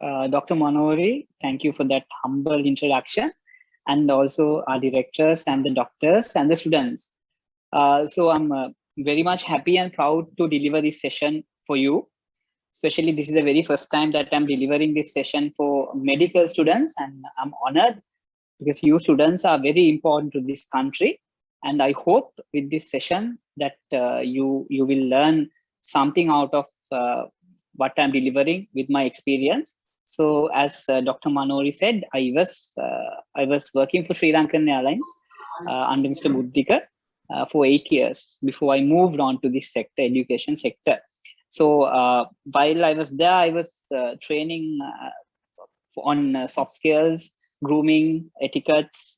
Dr. Manori, thank you for that humble introduction, and also our directors and the doctors and the students. So I'm very much happy and proud to deliver this session for you. Especially, this is the very first time that I'm delivering this session for medical students, and I'm honored because you students are very important to this country. And I hope with this session that you will learn something out of what I'm delivering with my experience. So as Dr. Manori said, I was working for Sri Lankan Airlines under Mr. Buddhika for 8 years before I moved on to this sector, education sector. So while I was there, I was training on soft skills, grooming, etiquettes,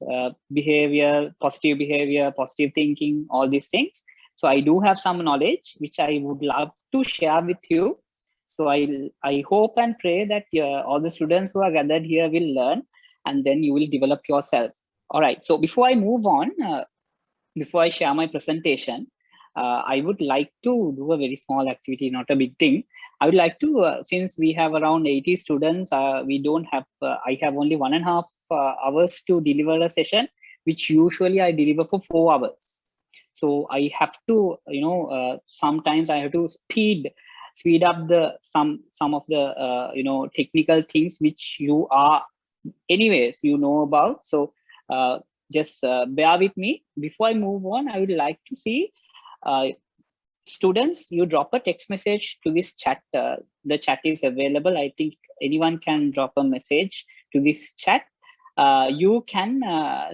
positive behavior, positive thinking, all these things. So I do have some knowledge which I would love to share with you. So I hope and pray that all the students who are gathered here will learn, and then you will develop yourself. All right. So before I move on, before I share my presentation, I would like to do a very small activity, not a big thing. I would like to, since we have around 80 students, we don't have, I have only 1.5 hours to deliver a session, which usually I deliver for 4 hours. So I have to, sometimes I have to speed up some of the, technical things which you are anyways, about. So just bear with me. Before I move on, I would like to see students, you drop a text message to this chat. The chat is available. I think anyone can drop a message to this chat. You can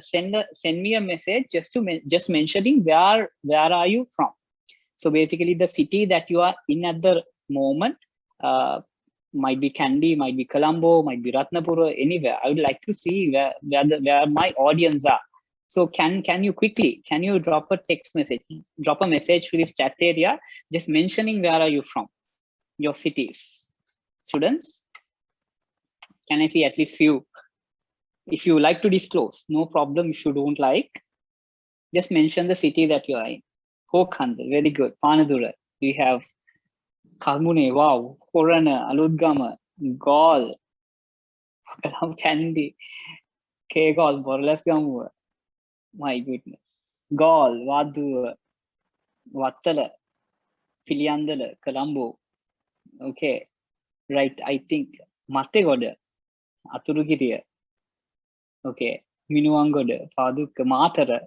send me a message just mentioning where are you from. So basically the city that you are in at the moment, might be Kandy, might be Colombo, might be Ratnapura, anywhere. I would like to see where my audience are. So can you drop a text message, drop a message to this chat area, just mentioning where are you from, your cities. Students, can I see at least few? If you like to disclose, no problem. If you don't like, just mention the city that you are in. Hokanda, very good. Panadura, we have Kalmune, wow. Korana, Aludgama, Gaul, Kandy, Kegol, Borlasgamu. My goodness. Gaul, Wadu, Wattala, Piliandala, Colombo. Okay, right. I think Mategoda, Aturugiriya. Okay, Minuangoda, Paduk, Matara.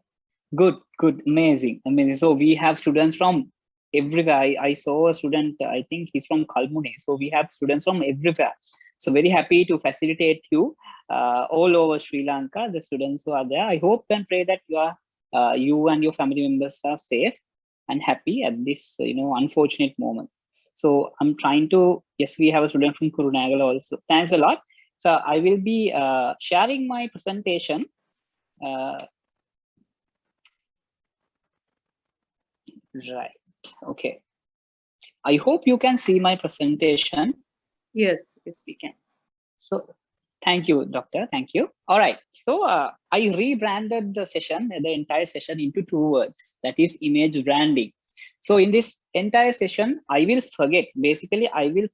Good, amazing. So we have students from everywhere. I saw a student, I think he's from Kalmune. So we have students from everywhere. So very happy to facilitate you all over Sri Lanka, the students who are there. I hope and pray that you and your family members are safe and happy at this, unfortunate moment. So I'm trying to, yes, we have a student from Kurunagala also. Thanks a lot. So I will be sharing my presentation. Right. Okay. I hope you can see my presentation. Yes, we can. So thank you, doctor. Thank you. All right. So I rebranded the entire session into 2 words, that is image branding. So in this entire session, I will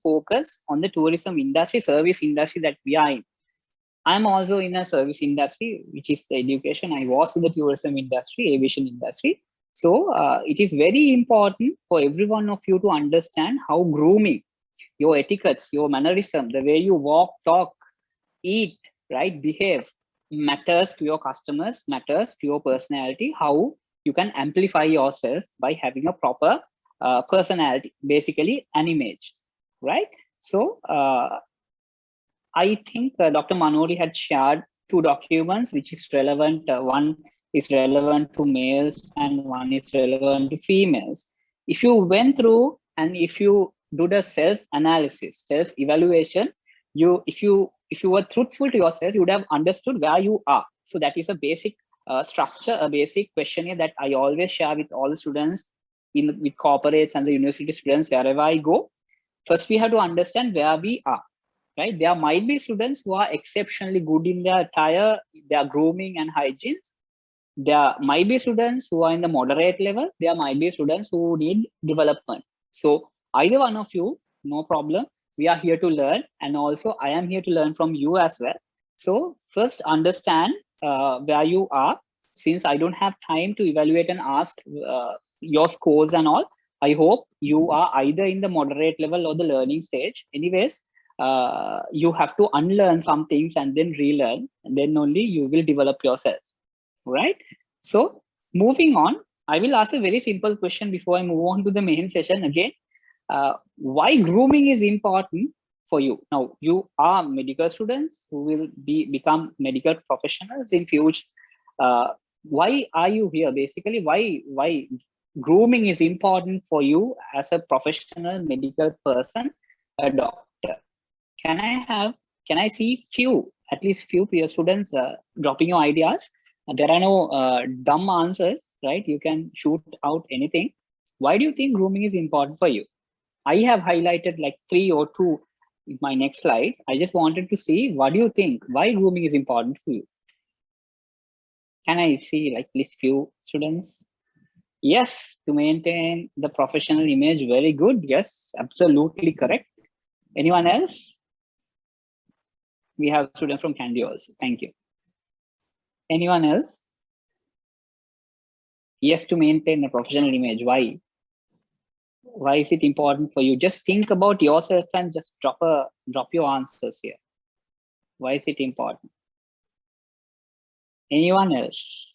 focus on the tourism industry, service industry that we are in. I'm also in a service industry, which is the education. I was in the tourism industry, aviation industry. So it is very important for every one of you to understand how grooming, your etiquettes, your mannerism, the way you walk, talk, eat, right, behave, matters to your customers, matters to your personality, how you can amplify yourself by having a proper personality, basically an image, right? So I think Dr. Manori had shared 2 documents, which is relevant. One is relevant to males and one is relevant to females. If you went through and if you do the self-analysis, self-evaluation, if you were truthful to yourself, you would have understood where you are. So that is a basic structure, a basic questionnaire that I always share with all the students with corporates and the university students wherever I go. First, we have to understand where we are. Right? There might be students who are exceptionally good in their attire, their grooming and hygiene. There might be students who are in the moderate level. There might be students who need development. So either one of you, no problem. We are here to learn, and also I am here to learn from you as well. So first understand where you are. Since I don't have time to evaluate and ask your scores and all, I hope you are either in the moderate level or the learning stage. Anyways, you have to unlearn some things and then relearn, and then only you will develop yourself, right? So moving on, I will ask a very simple question before I move on to the main session again. Why grooming is important for you? Now, you are medical students who will become medical professionals in future. Why are you here? Basically, why grooming is important for you as a professional medical person, a doctor? Can I see at least few peer students dropping your ideas? There are no dumb answers, right? You can shoot out anything. Why do you think grooming is important for you? I have highlighted like 3 or 2 in my next slide. I just wanted to see, what do you think? Why grooming is important for you? Can I see like at least few students? Yes, to maintain the professional image. Very good. Yes, absolutely correct. Anyone else? We have students from Candy also. Thank you. Anyone else? Yes, to maintain a professional image. Why? Why is it important for you? Just think about yourself and just drop your answers here. Why is it important? Anyone else?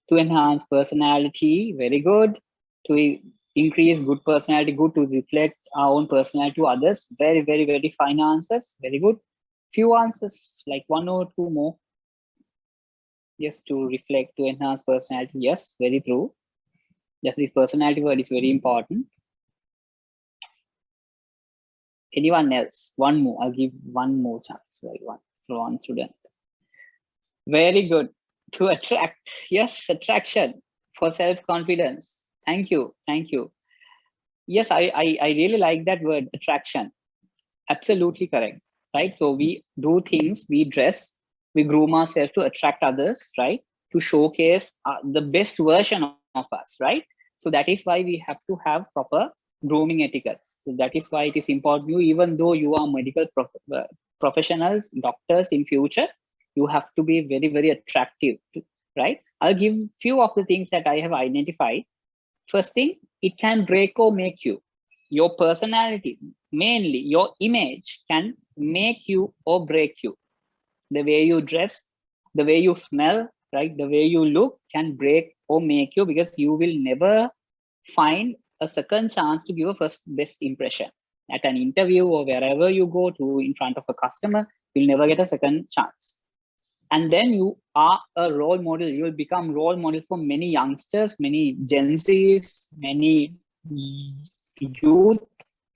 To enhance personality, very good. To increase good personality, good to reflect our own personality to others. Very, very, very fine answers. Very good. Few answers, like 1 or 2 more. Yes, to reflect, to enhance personality. Yes, very true. Yes, the personality word is very important. Anyone else? 1 more. I'll give 1 more chance. Like one student. Very good. To attract. Yes, attraction for self-confidence. Thank you. Thank you. Yes, I really like that word, attraction. Absolutely correct. Right. So we do things, we dress, we groom ourselves to attract others, right? To showcase the best version of us, right? So that is why we have to have proper grooming etiquettes. So that is why it is important. You, even though you are medical professionals, doctors in future, you have to be very, very attractive, right? I'll give few of the things that I have identified. First thing, it can break or make you. Your personality, mainly your image, can make you or break you. The way you dress, the way you smell, right? The way you look can break or make you, because you will never find a second chance to give a first best impression. At an interview or wherever you go to in front of a customer, you'll never get a second chance. And then you are a role model. You will become role model for many youngsters, many Gen Zs, many youth,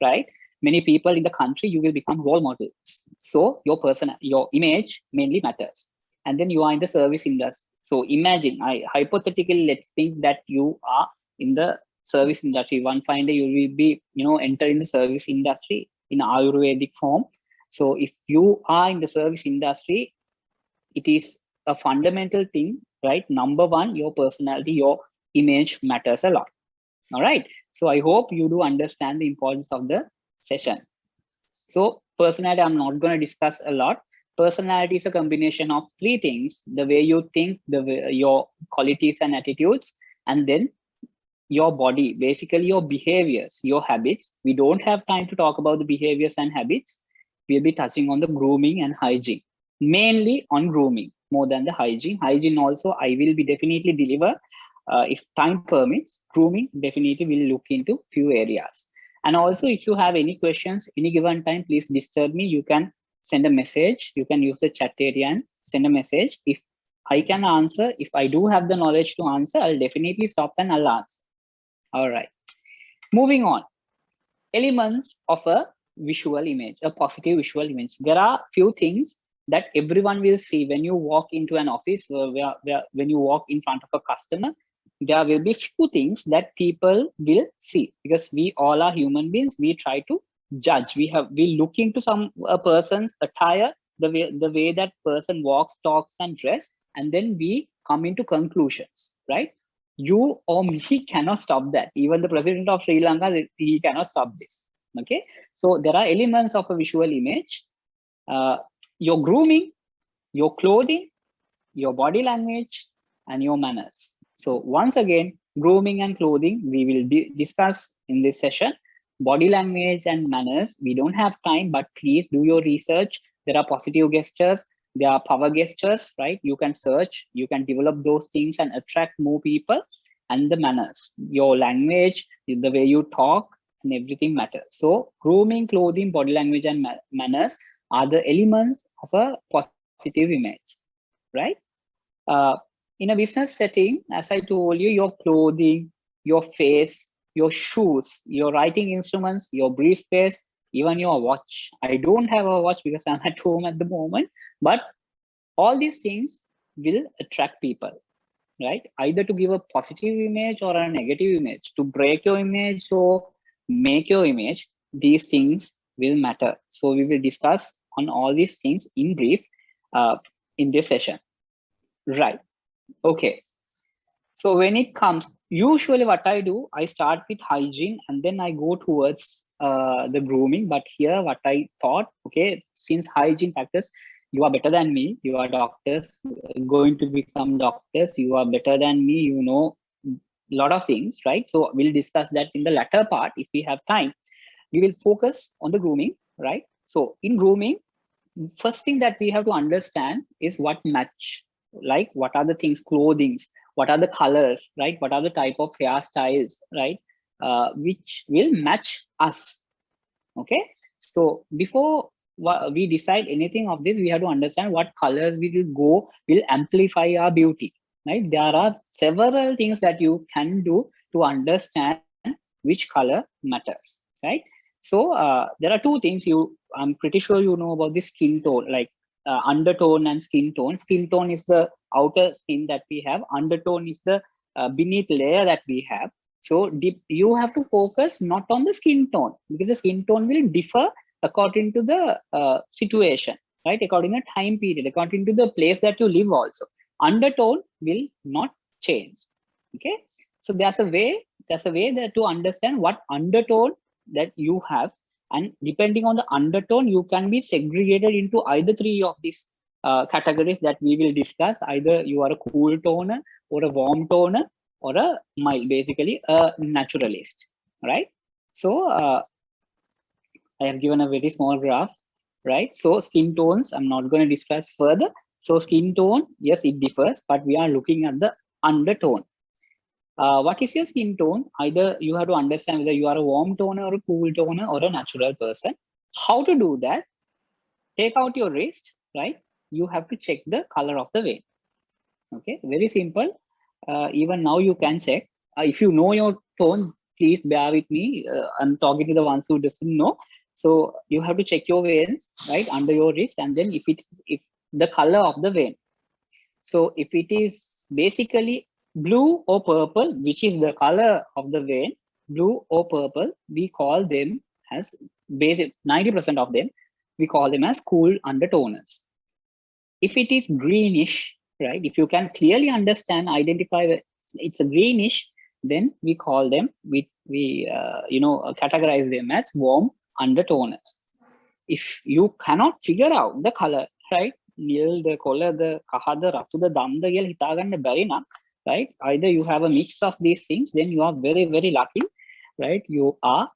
right? Many people in the country, you will become role models. So your image mainly matters. And then you are in the service industry. So imagine, hypothetically, let's think that you are in the service industry. One fine day you will be, enter in the service industry in Ayurvedic form. So if you are in the service industry, it is a fundamental thing, right? Number one, your personality, your image matters a lot. All right. So I hope you do understand the importance of the session. So personality, I'm not going to discuss a lot. Personality is a combination of 3 things: the way you think, your qualities and attitudes, and then your body, basically your behaviors, your habits. We don't have time to talk about the behaviors and habits. We'll be touching on the grooming and hygiene, mainly on grooming more than the hygiene. Hygiene also I will be definitely deliver if time permits. Grooming definitely will look into few areas. And also, if you have any questions any given time, please disturb me. You can send a message. You can use the chat area and send a message. If I can answer, if I do have the knowledge to answer, I'll definitely stop and I'll answer. All right. Moving on. Elements of a visual image, a positive visual image. There are few things that everyone will see when you walk into an office, when you walk in front of a customer. There will be few things that people will see, because we all are human beings. We try to judge. We look into a person's attire, the way that person walks, talks, and dress, and then we come into conclusions, right? You or me cannot stop that. Even the president of Sri Lanka, he cannot stop this. Okay, so there are elements of a visual image: your grooming, your clothing, your body language, and your manners. So once again, grooming and clothing we will discuss in this session. Body language and manners, we don't have time, but please do your research. There are positive gestures, there are power gestures, right? You can search, you can develop those things and attract more people. And the manners, your language, the way you talk, and everything matters. So grooming, clothing, body language, and manners are the elements of a positive image, right? In a business setting, as I told you, your clothing, your face, your shoes, your writing instruments, your briefcase, even your watch. I don't have a watch because I'm at home at the moment, but all these things will attract people, right? Either to give a positive image or a negative image, to break your image or make your image, these things will matter. So we will discuss on all these things in brief in this session. Right. Okay. So when it comes, usually what I do, I start with hygiene and then I go towards the grooming. But here what I thought, okay, since hygiene factors, you are better than me, you are doctors, going to become doctors, you are better than me, you know a lot of things, right? So we'll discuss that in the latter part if we have time. We will focus on the grooming, right? So in grooming, first thing that we have to understand is what match, like what are the things, clothings, what are the colors, right? What are the type of hairstyles, right? Which will match us. Okay, so before we decide anything of this, we have to understand what colors will amplify our beauty, right? There are several things that you can do to understand which color matters, right? So there are two things I'm pretty sure you know about the skin tone, like undertone and skin tone. Skin tone is the outer skin that we have, undertone is the beneath layer that we have. So you have to focus not on the skin tone, because the skin tone will differ according to the situation, right? According to time period, according to the place that you live also. Undertone will not change. Okay, so there's a way that to understand what undertone that you have, and depending on the undertone, you can be segregated into either three of these categories that we will discuss. Either you are a cool toner, or a warm toner, or a mild, basically a naturalist, right? So I have given a very small graph, right? So skin tones, I'm not going to discuss further. So skin tone, yes, it differs, but we are looking at the undertone. What is your skin tone? Either you have to understand whether you are a warm toner or a cool toner or a natural person. How to do that? Take out your wrist, right? You have to check the color of the vein. Okay, very simple. Even now you can check. If you know your tone, please bear with me. I'm talking to the ones who doesn't know. So you have to check your veins, right, under your wrist, and then if the color of the vein. So if it is basically blue or purple, which is the color of the vein, blue or purple, we call them as basic 90% of them, we call them as cool undertoners. If it is greenish, right, if you can clearly understand, identify that it's a greenish, then we call them, we categorize them as warm undertoners. If you cannot figure out the color, right, the color, the kahada, ratu, the damda, hitagan, barina, right, either you have a mix of these things, then you are very, very lucky, right? You are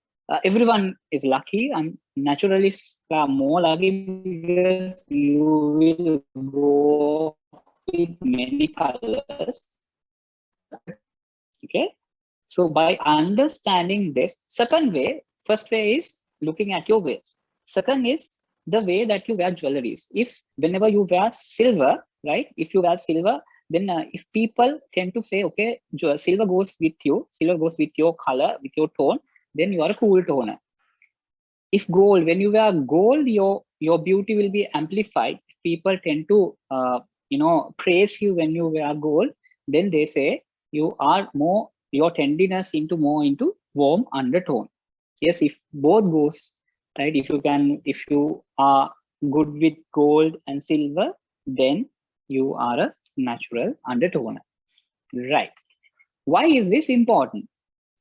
everyone is lucky, and naturalists are more lucky because you will go with many colors. Okay, so by understanding this, second way, first way is looking at your waist. Second is the way that you wear jewelries. If whenever you wear silver, right? If you wear silver, then if people tend to say, okay, silver goes with you, silver goes with your color, with your tone, then you are a cool toner. If gold, when you wear gold, your beauty will be amplified. People tend to praise you when you wear gold, then they say you are more, your tendiness into more into warm undertone. Yes, if both goes, right, if you are good with gold and silver, then you are a natural undertoner, right? Why is this important?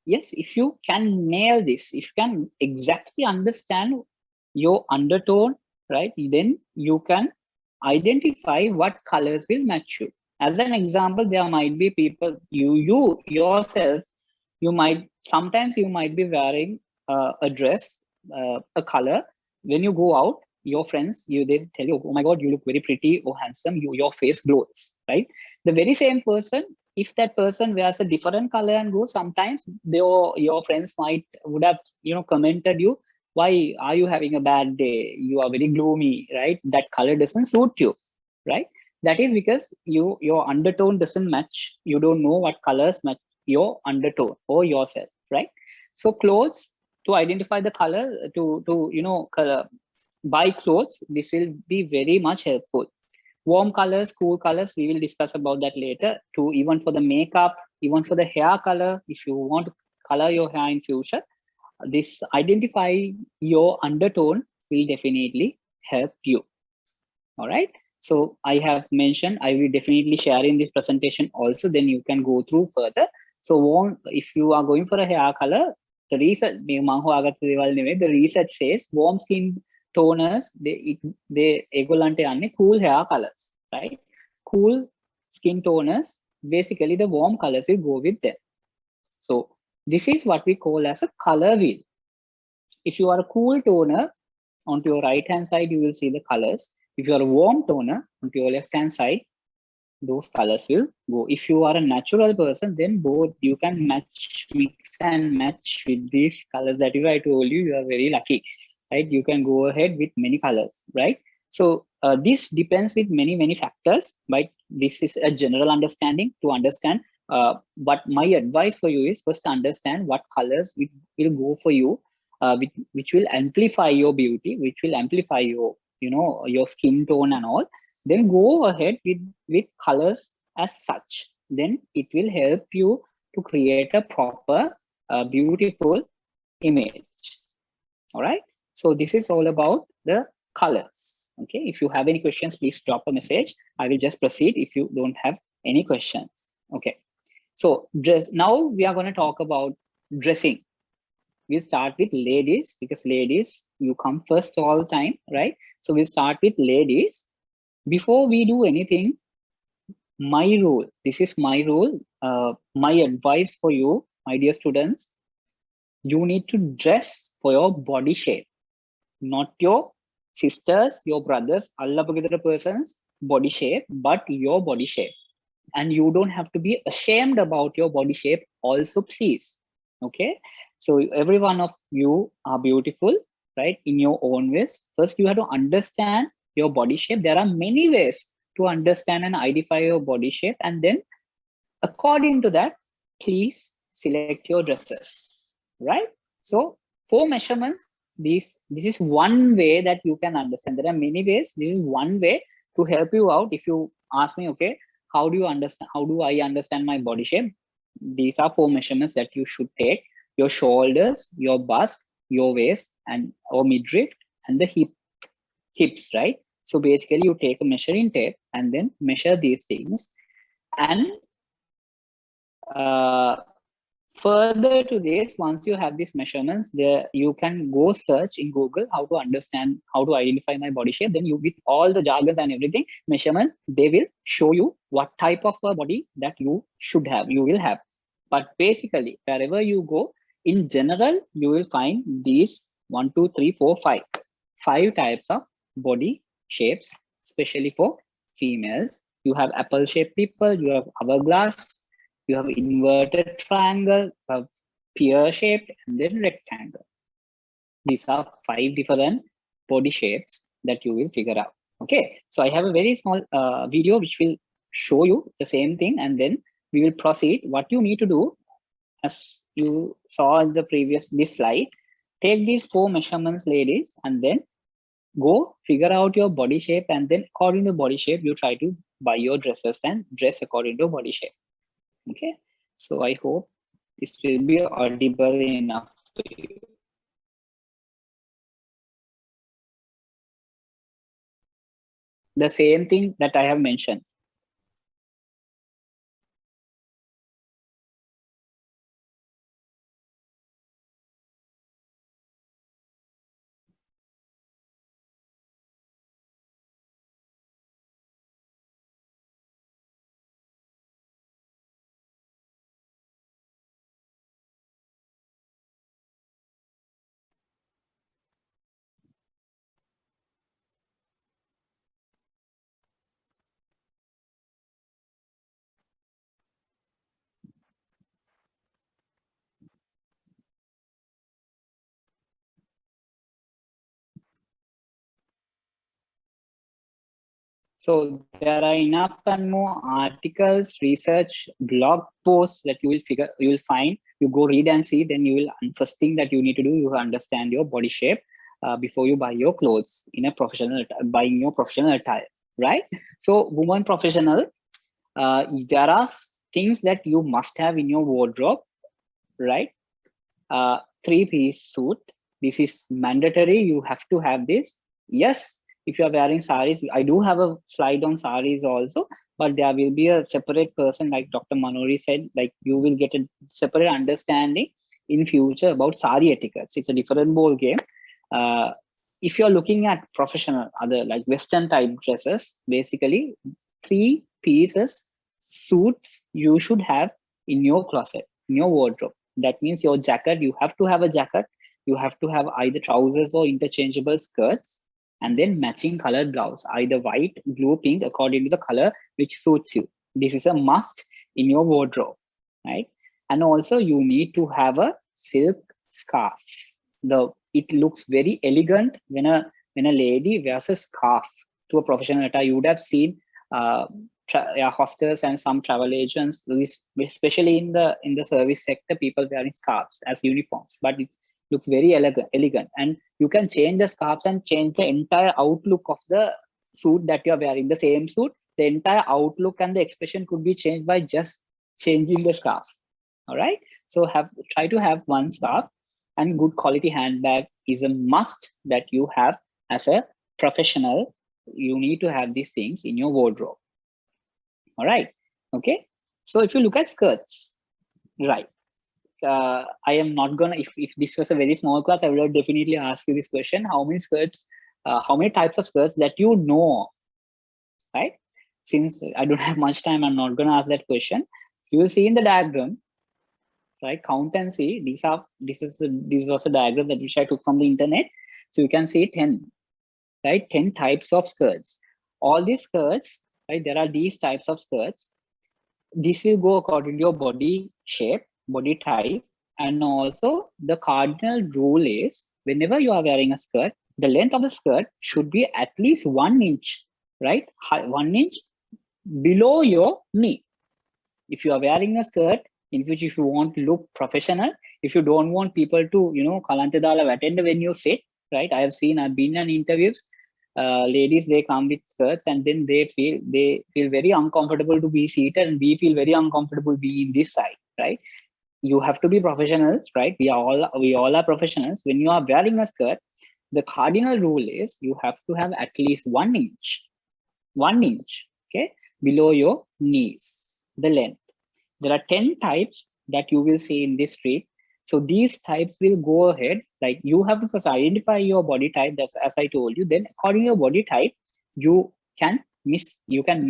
yes, if you can nail this, if you can exactly understand your undertone, right, then you can identify what colors will match you. As an example, there might be people, you yourself, you might, sometimes you might be wearing a dress, a color. When you go out, your friends, they tell you, oh my God, you look very pretty or handsome, your face glows, right? The very same person, if that person wears a different color and goes, sometimes your friends would have, commented you, why are you having a bad day? You are very gloomy, right? That color doesn't suit you, right? That is because your undertone doesn't match. You don't know what colors match your undertone or yourself, right? So clothes, to identify the color, color, buy clothes, this will be very much helpful. Warm colors, cool colors, we will discuss about that later. To even for the makeup, even for the hair color, if you want to color your hair in future, this identify your undertone will definitely help you. All right. So I have mentioned, I will definitely share in this presentation also, then you can go through further. So warm, if you are going for a hair color, the research, the research says warm skin toners, they cool hair colors, right? Cool skin toners, basically the warm colors will go with them. So this is what we call as a color wheel. If you are a cool toner, onto your right hand side, you will see the colors. If you are a warm toner, onto your left hand side, those colors will go. If you are a natural person, then both you can mix and match with these colors that I told you. You are very lucky, right? You can go ahead with many colors, right? So this depends with many factors, right? This is a general understanding to understand. But my advice for you is first understand what colors will go for you, which will amplify your beauty, which will amplify your, your skin tone and all. Then go ahead with colors as such. Then it will help you to create a proper, beautiful image. All right. So this is all about the colors. Okay. If you have any questions, please drop a message. I will just proceed if you don't have any questions. Okay. So now we are going to talk about dressing. We'll start with ladies, because ladies, you come first all the time, right? So we'll start with ladies. Before we do anything, my rule, this is my rule, my advice for you, my dear students, you need to dress for your body shape, not your sisters, your brothers, Allah person's body shape, but your body shape. And you don't have to be ashamed about your body shape also, please. Okay. So every one of you are beautiful, right? In your own ways. First, you have to understand your body shape. There are many ways to understand and identify your body shape. And then according to that, please select your dresses, right? So for measurements, this is one way that you can understand. There are many ways. This is one way to help you out. If you ask me, okay, how do I understand my body shape? These are 4 measurements that you should take: your shoulders, your bust, your waist, and or midriff, and the hips, right? So basically you take a measuring tape and then measure these things. And further to this, once you have these measurements, there you can go search in Google how to understand, how to identify my body shape. Then you, with all the jargons and everything, measurements, they will show you what type of a body that you should have, you will have. But basically, wherever you go, in general, you will find these 1, 2, 3, 4, 5 types of body shapes, especially for females. You have apple-shaped people, you have hourglass, you have inverted triangle, you have pear-shaped, and then rectangle. These are 5 different body shapes that you will figure out. Okay, so I have a very small video which will show you the same thing, and then we will proceed. What you need to do, as you saw in the previous this slide, take these 4 measurements, ladies, and then go figure out your body shape, and then according to body shape, you try to buy your dresses and dress according to body shape. Okay, so I hope this will be audible enough to you. The same thing that I have mentioned. So there are enough and more articles, research, blog posts that you will find. You go read and see, then you will, first thing that you need to do, you understand your body shape before you buy your clothes in a buying your professional attire, right? So woman professional, there are things that you must have in your wardrobe, right? 3-piece suit. This is mandatory. You have to have this. Yes, if you are wearing saris, I do have a slide on saris also, but there will be a separate person, like Dr. Manori said, like you will get a separate understanding in future about sari etiquettes. It's a different ball game. If you're looking at professional, other like Western type dresses, basically 3 pieces suits you should have in your closet, in your wardrobe. That means your jacket, you have to have a jacket. You have to have either trousers or interchangeable skirts, and then matching colored blouse, either white, blue, pink, according to the color which suits you. This is a must in your wardrobe, right? And also you need to have a silk scarf. It looks very elegant when a lady wears a scarf to a professional attire. You would have seen hostels and some travel agents, especially in the service sector, people wearing scarves as uniforms, but it looks very elegant, and you can change the scarves and change the entire outlook of the suit that you're wearing. The same suit, the entire outlook and the expression could be changed by just changing the scarf. All right, so try to have one scarf, and good quality handbag is a must that you have as a professional. You need to have these things in your wardrobe. All right, okay. So if you look at skirts, right, I am not gonna, if this was a very small class, I would have definitely ask you this question: how many skirts, how many types of skirts that you know of, right? Since I don't have much time, I'm not gonna ask that question. You will see in the diagram, right? Count and see. This was a diagram that which I took from the internet. So you can see 10, right? 10 types of skirts. All these skirts, right? There are these types of skirts. This will go according to your body shape, body type, and also the cardinal rule is whenever you are wearing a skirt, the length of the skirt should be at least 1 inch, right? 1 inch below your knee. If you are wearing a skirt, in which if you want to look professional, if you don't want people to, kalantadala attend when you sit, right? I've been in interviews, ladies, they come with skirts and then they feel very uncomfortable to be seated, and we feel very uncomfortable being this side, right? You have to be professionals, right? We all are professionals. When you are wearing a skirt, the cardinal rule is you have to have at least 1 inch, okay, below your knees, the length. There are 10 types that you will see in this street. So these types will go ahead, like you have to first identify your body type, that's as I told you. Then according to your body type, you can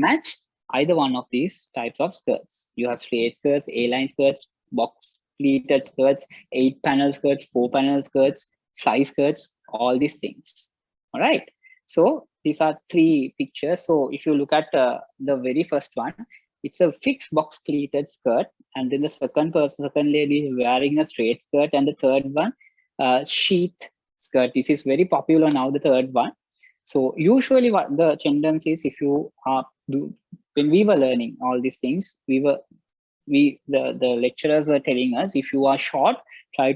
match either one of these types of skirts. You have straight skirts, A-line skirts, box pleated skirts, 8-panel skirts, 4-panel skirts, fly skirts, all these things. All right. So these are 3 pictures. So if you look at the very first one, it's a fixed box pleated skirt, and then the second lady is wearing a straight skirt, and the third one, sheath skirt. This is very popular now, the third one. So usually what the tendency is, if you when we were learning all these things, the lecturers were telling us, if you are short, try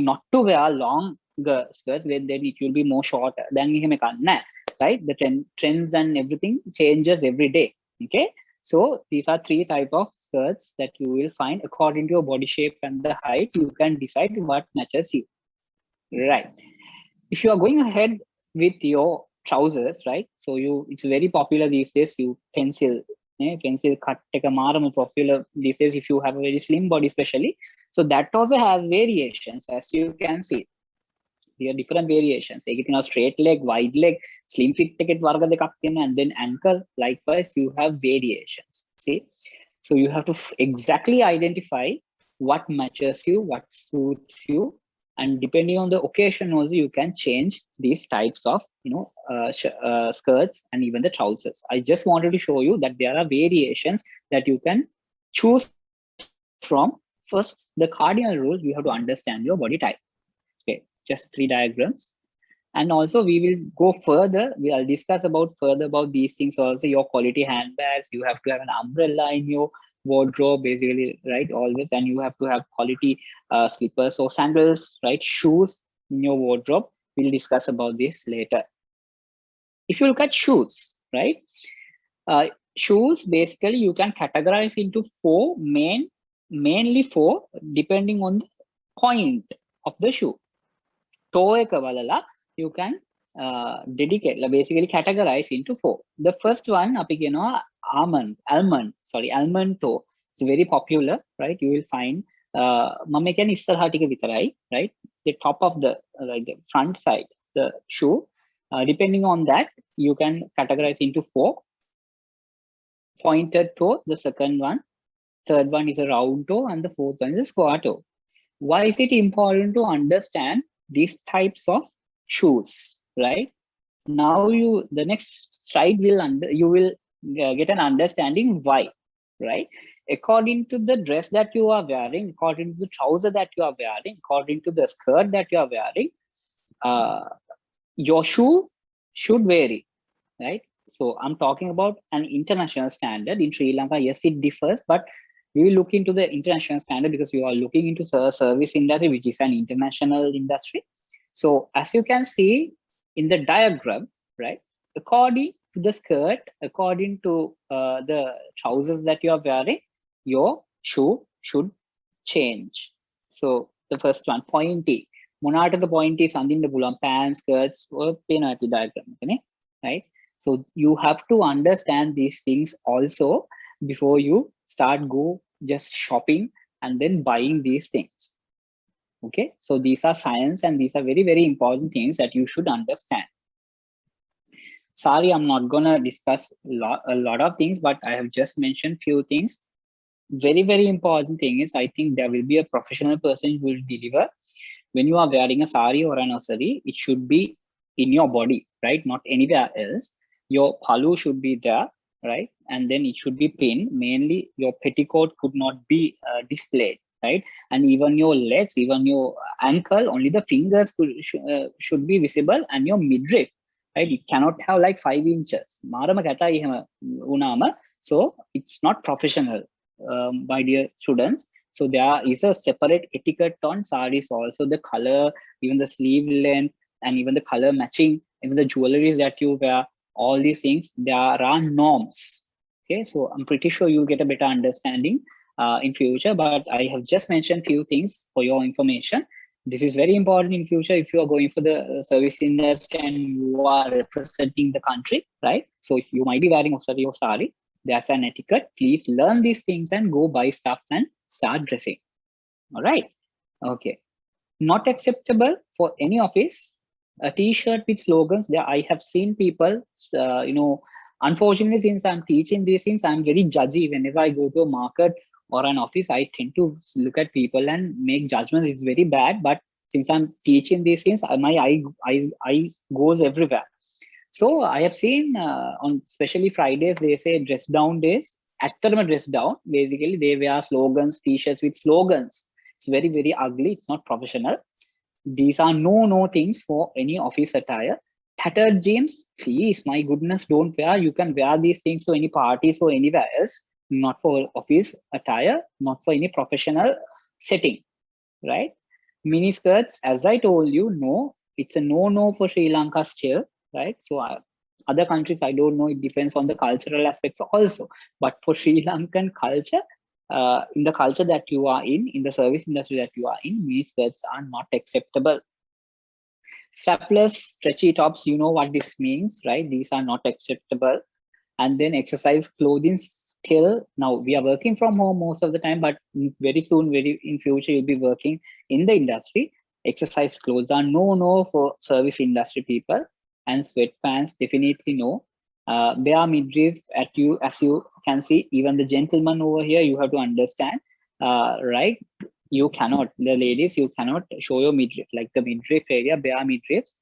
not to wear long skirts, then it will be more shorter than right? The trends and everything changes every day. Okay. So these are 3 types of skirts that you will find according to your body shape and the height. You can decide what matches you, right? If you are going ahead with your trousers, right? So it's very popular these days. You pencil cut take a more popular these days if you have a very slim body, especially. So that also has variations, as you can see. There are different variations. Straight leg, wide leg, slim fit ticket varga dekak thiyena, and then ankle. Likewise, you have variations. See, so you have to exactly identify what matches you, what suits you, and depending on the occasion also, you can change these types of skirts and even the trousers. I just wanted to show you that there are variations that you can choose from. First, the cardinal rule, you have to understand your body type. Okay, just 3 diagrams. And also we will go further. We'll discuss further about these things also. Your quality handbags, you have to have an umbrella in your wardrobe, basically, right? Always. And you have to have quality slippers or sandals, right? Shoes in your wardrobe. We'll discuss about this later. If you look at shoes, right? Shoes, basically, you can categorize into mainly four, depending on the point of the shoe. Toe එක බලලා you can basically categorize into four. The first one අපි කියනවා almond toe. It's very popular, right? You will find මම කියන්නේ ඉස්සරහා ටික විතරයි, right? The top of the the front side the shoe, depending on that you can categorize into four. Pointed toe, the second one, third one is a round toe, and the fourth one is a square toe. Why is it important to understand these types of shoes, right? Now the next slide you will get an understanding why, right? According to the dress that you are wearing, according to the trouser that you are wearing, according to the skirt that you are wearing, your shoe should vary, right? So I'm talking about an international standard. In Sri Lanka, yes, it differs, but we will look into the international standard because you are looking into service industry, which is an international industry. So as you can see in the diagram, right, according to the skirt, according to the trousers that you are wearing, your shoe should change. So the first one, pointy. Monata the pointy is something the pants, skirts, or penalty diagram, right? So you have to understand these things also before you start just shopping and then buying these things. Okay, so these are science and these are very, very important things that you should understand. Sorry, I'm not gonna discuss a lot of things, but I have just mentioned few things. Very, very important thing is I think there will be a professional person who will deliver. When you are wearing a sari or an asari, it should be in your body, right? Not anywhere else. Your palu should be there, right? And then it should be pinned. Mainly your petticoat could not be displayed, right? And even your legs, even your ankle, only the fingers should be visible, and your midriff, right? You cannot have like 5 inches. So it's not professional, my dear students. So there is a separate etiquette on saris also. The color, even the sleeve length, and even the color matching, even the jewelries that you wear, all these things, there are norms. Okay, so I'm pretty sure you'll get a better understanding in future, but I have just mentioned few things for your information. This is very important in future if you are going for the service industry and you are representing the country, right? So if you might be wearing osari or sari, there's an etiquette. Please learn these things and go buy stuff and start dressing. All right. Okay. Not acceptable for any office. A t-shirt with slogans. There I have seen people, unfortunately, since I'm teaching these things, I'm very judgy. Whenever I go to a market or an office, I tend to look at people and make judgments. It's very bad, but since I'm teaching these things, my eye goes everywhere. So I have seen on especially Fridays, they say dress down days. After dress down, basically they wear slogans, t-shirts with slogans. It's very, very ugly. It's not professional. These are no things for any office attire. Tattered jeans, please, my goodness, don't wear. You can wear these things to any parties or anywhere else, not for office attire, not for any professional setting, right? Mini skirts, as I told you, no, it's a no for Sri Lanka still, right? So other countries, I don't know, it depends on the cultural aspects also, but for Sri Lankan culture, in the culture that you are in the service industry that you are in, mini skirts are not acceptable. Strapless stretchy tops, you know what this means, right? These are not acceptable. And then exercise clothing still, now we are working from home most of the time, but very soon, in future, you'll be working in the industry. Exercise clothes are no for service industry people, and sweatpants definitely no. Bare midriff as you can see, even the gentleman over here, you have to understand, right? You cannot, the ladies, you cannot show your midriff, like the midriff area, bare midriffs.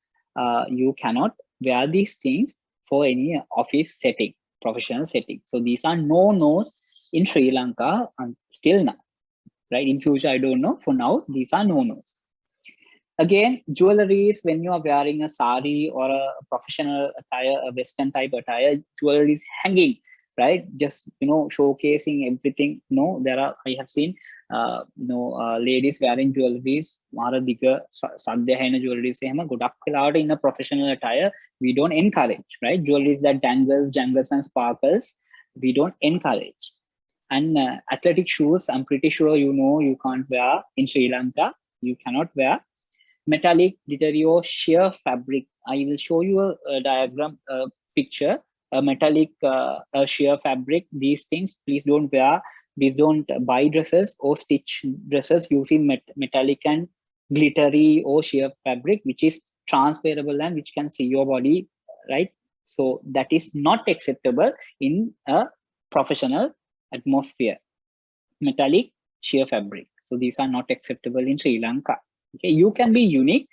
You cannot wear these things for any office setting, professional setting. So these are no-nos in Sri Lanka still now, right? In future, I don't know. For now, these are no-nos. Again, jewelries, when you are wearing a sari or a professional attire, a Western type attire, jewelry is hanging, right? Just, showcasing everything. There are, I have seen, ladies wearing jewelries, mara diga sadhya hai na jewelries se hama godak kelawata in a professional attire. We don't encourage, right? Jewelries that jangles and sparkles, we don't encourage. And athletic shoes, I'm pretty sure you can't wear in Sri Lanka. You cannot wear metallic, glittery, or sheer fabric. I will show you a diagram, picture, a metallic, sheer fabric. These things, please don't wear. Please don't buy dresses or stitch dresses using metallic and glittery or sheer fabric, which is transferable and which can see your body, right? So that is not acceptable in a professional atmosphere. Metallic, sheer fabric. So these are not acceptable in Sri Lanka. Okay, you can be unique.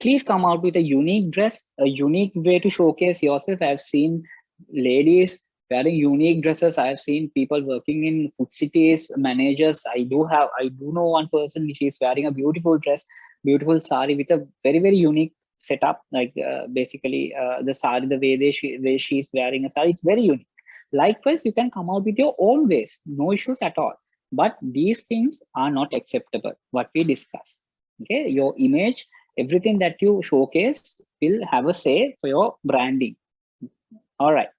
Please come out with a unique dress, a unique way to showcase yourself. I've seen ladies wearing unique dresses. I've seen people working in food cities, managers. I do know one person which is wearing a beautiful dress, beautiful sari with a very, very unique setup. Like basically the sari, the way she's wearing a sari, it's very unique. Likewise, you can come out with your own ways, no issues at all. But these things are not acceptable, what we discussed. Okay, your image, everything that you showcase will have a say for your branding. All right.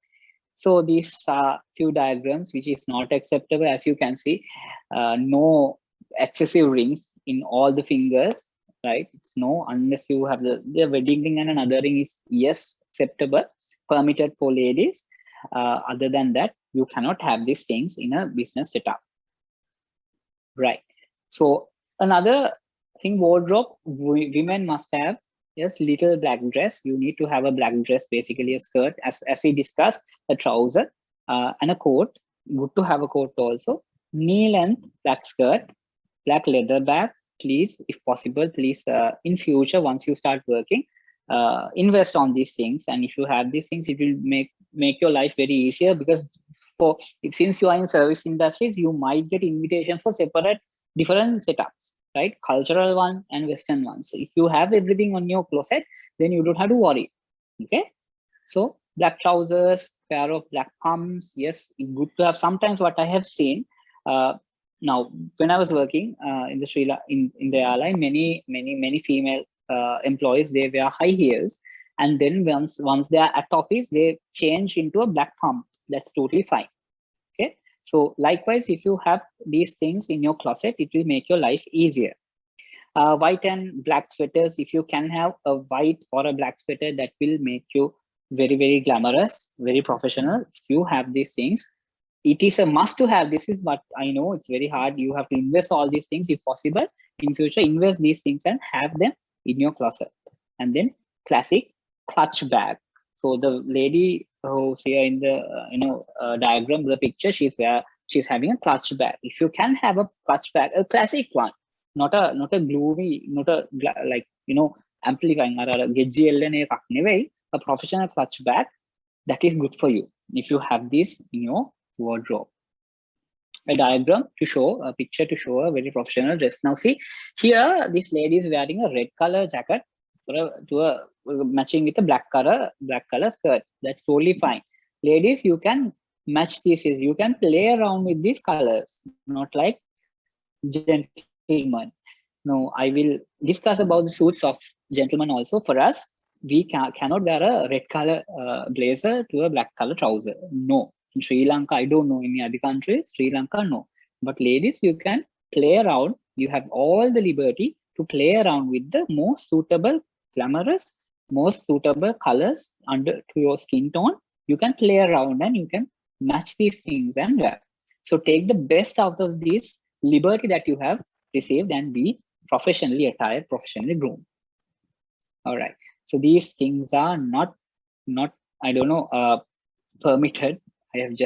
So these are few diagrams which is not acceptable. As you can see, no excessive rings in all the fingers, right? It's no, unless you have the wedding ring and another ring is yes acceptable, permitted for ladies. Other than that, you cannot have these things in a business setup. Right. So another thing, wardrobe, women must have, yes, little black dress. You need to have a black dress, basically a skirt, as we discussed, a trouser, and a coat. Good to have a coat also. Knee length black skirt, black leather bag. Please, if possible, please, in future, once you start working, invest on these things. And if you have these things, it will make your life very easier, because since you are in service industries, you might get invitations for different setups, right? Cultural one and Western one. So if you have everything on your closet, then you don't have to worry. Okay. So black trousers, pair of black pumps. Yes, it's good to have. Sometimes what I have seen, now when I was working in the in the airline, many female employees, they wear high heels, and then once they are at office, they change into a black pump. That's totally fine. Okay. So likewise, if you have these things in your closet, it will make your life easier. White and black sweaters, if you can have a white or a black sweater, that will make you very, very glamorous, very professional. If you have these things, it is a must to have. This is what I know, it's very hard. You have to invest all these things. If possible, in future, invest these things and have them in your closet. And then classic clutch bag. So the lady who's here in the diagram, the picture, she's having a clutch bag. If you can have a clutch bag, a classic one, not a gloomy, not a amplifying, a professional clutch bag, that is good for you if you have this in your wardrobe. A diagram to show, a picture to show a very professional dress. Now see here, this lady is wearing a red color jacket matching with a black color skirt. That's totally fine. Ladies, you can match these. You can play around with these colors, not like gentlemen. No, I will discuss about the suits of gentlemen also. For us, we cannot wear a red color blazer to a black color trouser. No. In Sri Lanka, I don't know any other countries. Sri Lanka, no. But ladies, you can play around. You have all the liberty to play around with the most suitable, glamorous, most suitable colors to your skin tone. You can play around and you can match these things and wear. So take the best out of this liberty that you have received and be professionally attired, professionally groomed. All right. So these things are not I don't know, permitted. I have I'm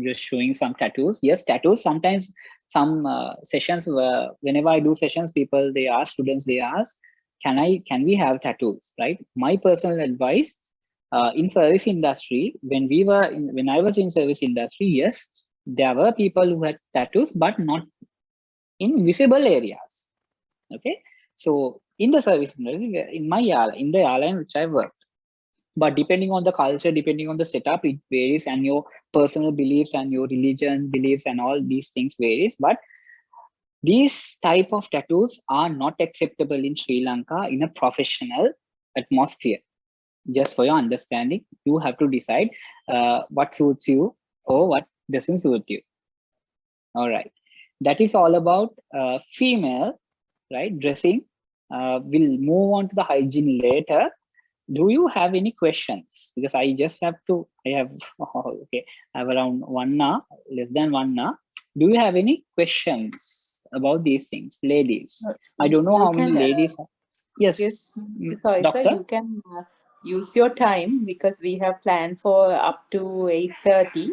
just showing some tattoos. Yes, tattoos. Sometimes some sessions, whenever I do sessions, students, they ask, can we have tattoos, right? My personal advice, in service industry, when I was in service industry, yes, there were people who had tattoos, but not in visible areas. Okay. So in the service industry, in the airline which I worked, but depending on the culture, depending on the setup, it varies, and your personal beliefs and your religion beliefs and all these things varies. But these type of tattoos are not acceptable in Sri Lanka in a professional atmosphere. Just for your understanding, you have to decide what suits you or what doesn't suit you. All right, that is all about female, right, dressing. We'll move on to the hygiene later. Do you have any questions? Because I just have to, I have, okay, I have around 1 hour, less than 1 hour. Do you have any questions about these things, ladies? I don't know You how many can, ladies. Yes, yes, sorry, sir. doctor. You can use your time because we have planned for up to 8:30.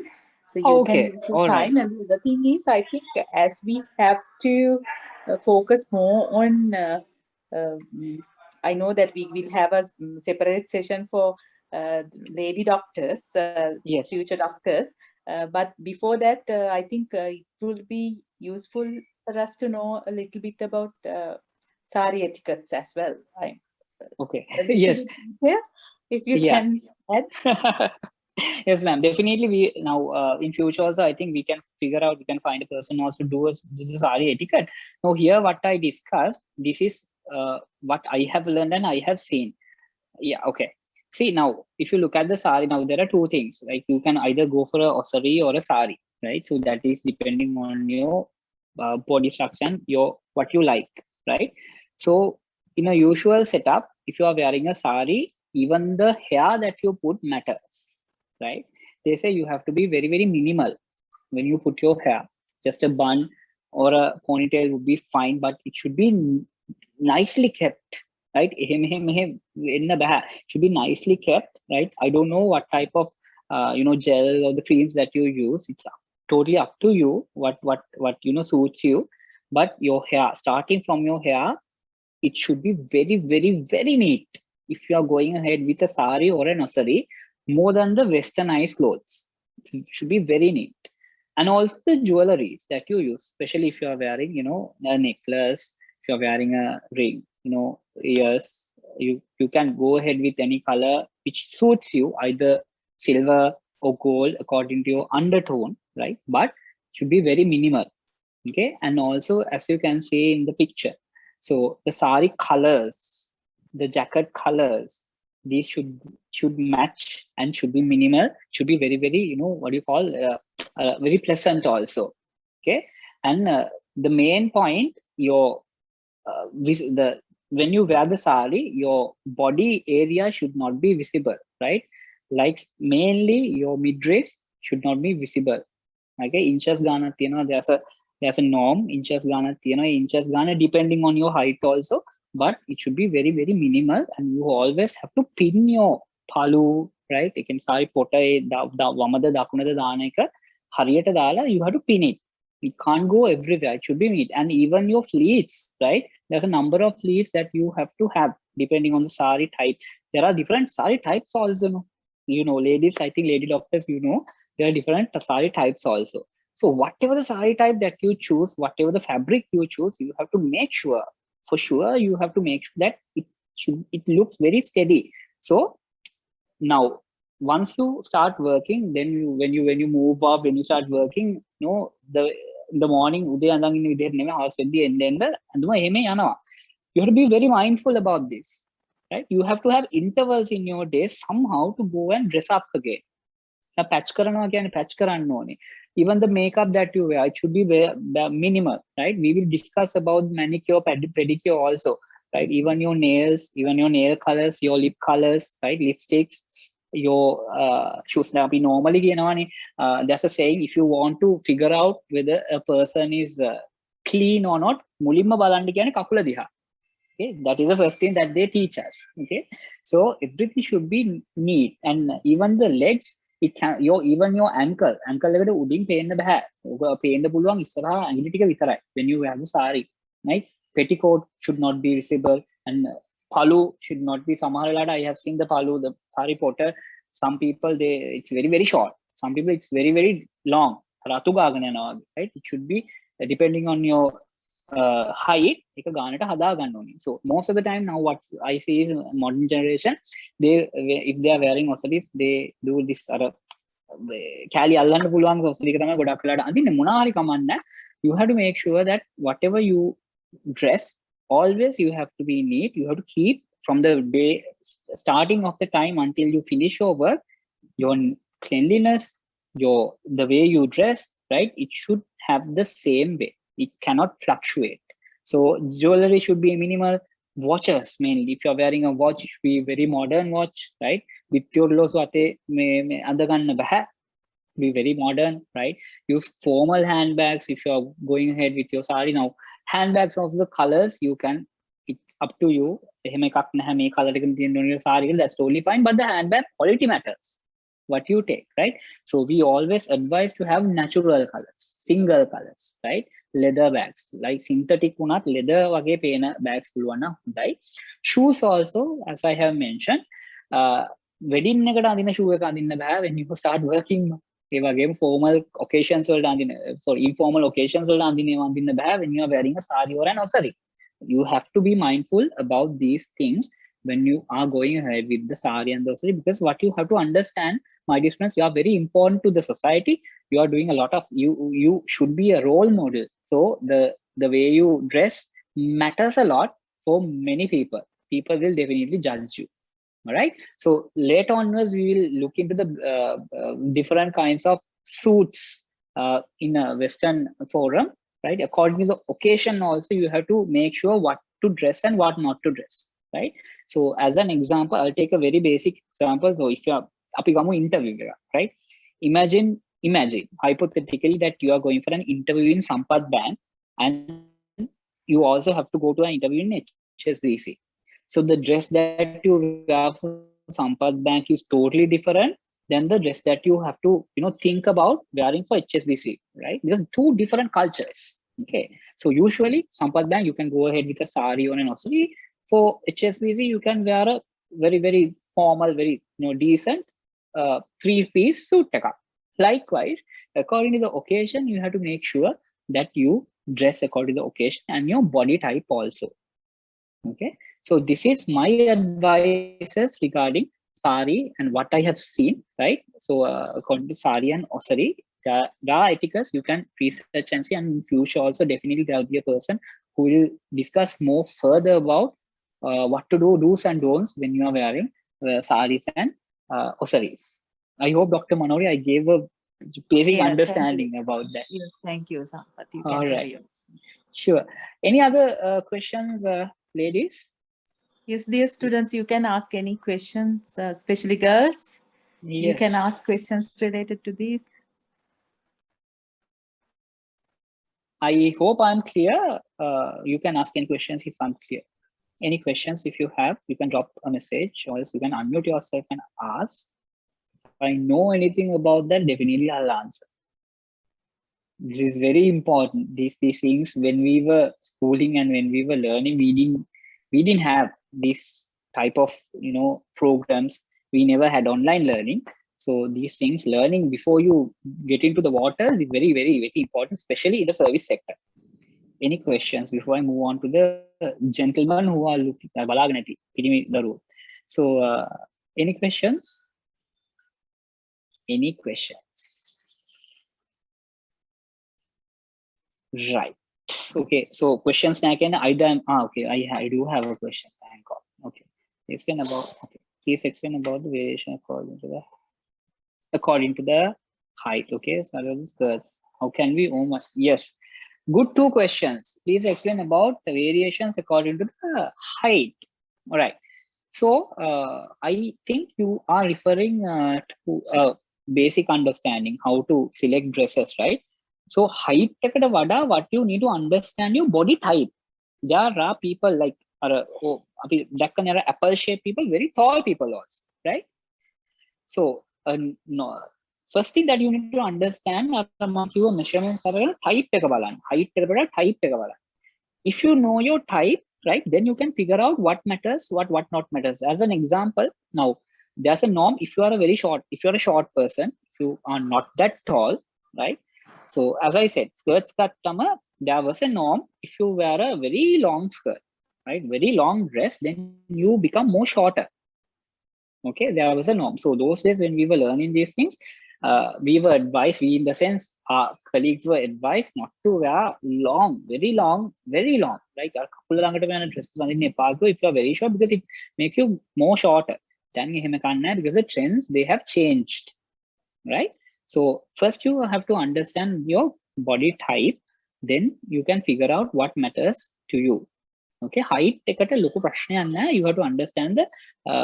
So you can Okay, use your all right. time. And the thing is, I think as we have to focus more on, I know that we will have a separate session for lady doctors, Yes. future doctors. But before that, I think it will be useful for us to know a little bit about sari etiquettes as well. Okay. A little Yes. bit here, if you Yeah. can add. Yes, ma'am. Definitely, we now in future also, I think we can figure out. We can find a person also to do the sari etiquette. Now, here, what I discussed, this is what I have learned and I have seen. Yeah, okay. See, now if you look at the sari, now there are two things. Like you can either go for a osari or a sari, right? So that is depending on your body structure and your what you like, right? So in a usual setup, if you are wearing a sari, even the hair that you put matters, right? They say you have to be very, very minimal when you put your hair. Just a bun or a ponytail would be fine, but it should be nicely kept, right? Should be nicely kept, right? I don't know what type of gel or the creams that you use. It's totally up to you what suits you. But your hair, starting from your hair, it should be very, very, very neat. If you are going ahead with a sari or an asari, more than the westernized clothes, it should be very neat. And also the jewelries that you use, especially if you are wearing, a necklace, if you're wearing a ring, ears, you can go ahead with any color which suits you, either silver or gold according to your undertone, right? But it should be very minimal. Okay, and also as you can see in the picture, so the sari colors, the jacket colors, these should match and should be minimal, should be very, very, what do you call, very pleasant also. Okay, and the main point, your the when you wear the sari, your body area should not be visible, right? Like mainly your midriff should not be visible. Okay, inches gana there's a norm, inches gana inches gana depending on your height also, but it should be very, very minimal, and you always have to pin your palu, right? You can say pota wamada dakunada dana එක හරියට දාලා you have to pin it. It can't go everywhere, it should be neat. And even your fleets, right? There's a number of fleets that you have to have depending on the sari type. There are different sari types also, ladies, I think lady doctors, there are different sari types also. So whatever the sari type that you choose, whatever the fabric you choose, you have to make sure, for sure, you have to make sure that it looks very steady. So now, once you start working, then when you move up, when you start working, the in the morning, උදේ අඳන් ඉන්න විදිහට නෙමෙයි house වෙද්දී එන්න අඳුම එහෙම යනවා. You have to be very mindful about this, right? You have to have intervals in your day somehow to go and dress up again. Patch කරනවා කියන්නේ patch කරන්න ඕනේ. Even the makeup that you wear, it should be minimal, right? We will discuss about manicure, pedicure also, right? Even your nails, even your nail colors, your lip colors, right? Lipsticks, your shoes. Now, we normally, there's a saying, if you want to figure out whether a person is clean or not, මුලින්ම බලන්න කියන්නේ කකුල දිහා. Okay, that is the first thing that they teach us. Okay, so everything should be neat, and even the legs, it can even your ankle එකට උඩින් පේන්න බෑ. ඔබ පේන්න පුළුවන් ඉස්සරහා ඇඟිලි ටික විතරයි when you wear the sari, right? Petticoat should not be visible, and palu should not be. සමහර වෙලාවට I have seen the palu, the sari potter. Some people, it's very, very short. Some people it's very, very long. රතු ගාගෙන යනවා, right? It should be depending on your height එක ගානට හදා ගන්න ඕනේ. So most of the time now what I see is modern generation, they if they are wearing ossaries, they do this කෑලි අල්ලන්න පුළුවන් ඔසලි එක තමයි ගොඩක් වෙලාට අඳින්නේ. මොනවා හරි කමන්න, you have to make sure that whatever you dress, always you have to be neat. You have to keep from the day starting of the time until you finish your work, your cleanliness, the way you dress, right? It should have the same way. It cannot fluctuate. So jewelry should be minimal. Watches mainly, if you're wearing a watch, it should be very modern watch, right? With your lows be very modern, right? Use formal handbags if you're going ahead with your sari. Now handbags of the colors, you can, it's up to you. That's totally fine, but the handbag quality matters, what you take, right? So we always advise to have natural colors, single colors, right? Leather bags, like synthetic unat leather wage pena bags puluwan na hondai. Shoes also, as I have mentioned, wedding ekata andina shoe එක අඳින්න බෑ when you start working. ඒ වගේම formal occasions වලට අඳින්න, sorry, informal occasions වලට අඳින්න බෑ when you are wearing a sari or an osari. You have to be mindful about these things when you are going ahead with the sari and the osari, because what you have to understand, my dear friends, you are very important to the society. You are doing a lot of, you should be a role model. So the way you dress matters a lot for many people. People will definitely judge you. All right. So later onwards, we will look into the different kinds of suits in a Western forum, right? According to the occasion also, you have to make sure what to dress and what not to dress, right? So as an example, I'll take a very basic example. So if you are interview, right? Imagine hypothetically that you are going for an interview in Sampath Bank, and you also have to go to an interview in HSBC. So the dress that you wear for Sampath Bank is totally different than the dress that you have to, think about wearing for HSBC, right? Because two different cultures. Okay. So usually Sampath Bank, you can go ahead with a sari or an osari. For HSBC, you can wear a very, very formal, very, decent 3-piece suit. Likewise, according to the occasion, you have to make sure that you dress according to the occasion and your body type also. Okay. So this is my advices regarding sari and what I have seen, right? So according to sari and osari, there are etiquettes you can research and see, and in future also definitely there will be a person who will discuss more further about what to do, do's and don'ts when you are wearing saris and osaris. I hope Dr. Manori, I gave a basic understanding about that. Yes, thank you, Sampath. You All can right. carry on. Sure. Any other questions, ladies? Yes, dear students, you can ask any questions, especially girls. Yes. You can ask questions related to this. I hope I'm clear. You can ask any questions if I'm clear. Any questions, if you have, you can drop a message, or else you can unmute yourself and ask. If I know anything about that, definitely I'll answer. This is very important. These things, when we were schooling and when we were learning, we didn't have this type of programs. We never had online learning. So these things, learning before you get into the waters is very, very, very important, especially in the service sector. Any questions before I move on to the gentlemen who are looking at So any questions? Any questions? Right. Okay. So questions again. Okay. I do have a question. Thank God. Okay. Explain about. Okay. Please explain about the variation according to the height. Okay. So skirts. How can we? Oh my. Yes. Good 2 questions. Please explain about the variations according to the height. All right. So I think you are referring to basic understanding how to select dresses, right? So height ekata vada, what you need to understand your body type. There are people like apple shaped people, very tall people also, right? So no, first thing that you need to understand among your measurements are type height type. If you know your type, right, then you can figure out what matters, what not matters. As an example, now there's a norm. If you are a short person, if you are not that tall, right? So as I said, skirts cut there was a norm. If you wear a very long skirt, right, very long dress, then you become more shorter. Okay, there was a norm. So those days when we were learning these things, we were advised, we in the sense, our colleagues were advised not to wear long, very long, like a couple of dresses if you're very short, because it makes you more shorter. Because the trends, they have changed, right? So first you have to understand your body type, then you can figure out what matters to you. Okay, height එකට ලොකු ප්‍රශ්නයක් නැහැ. You have to understand the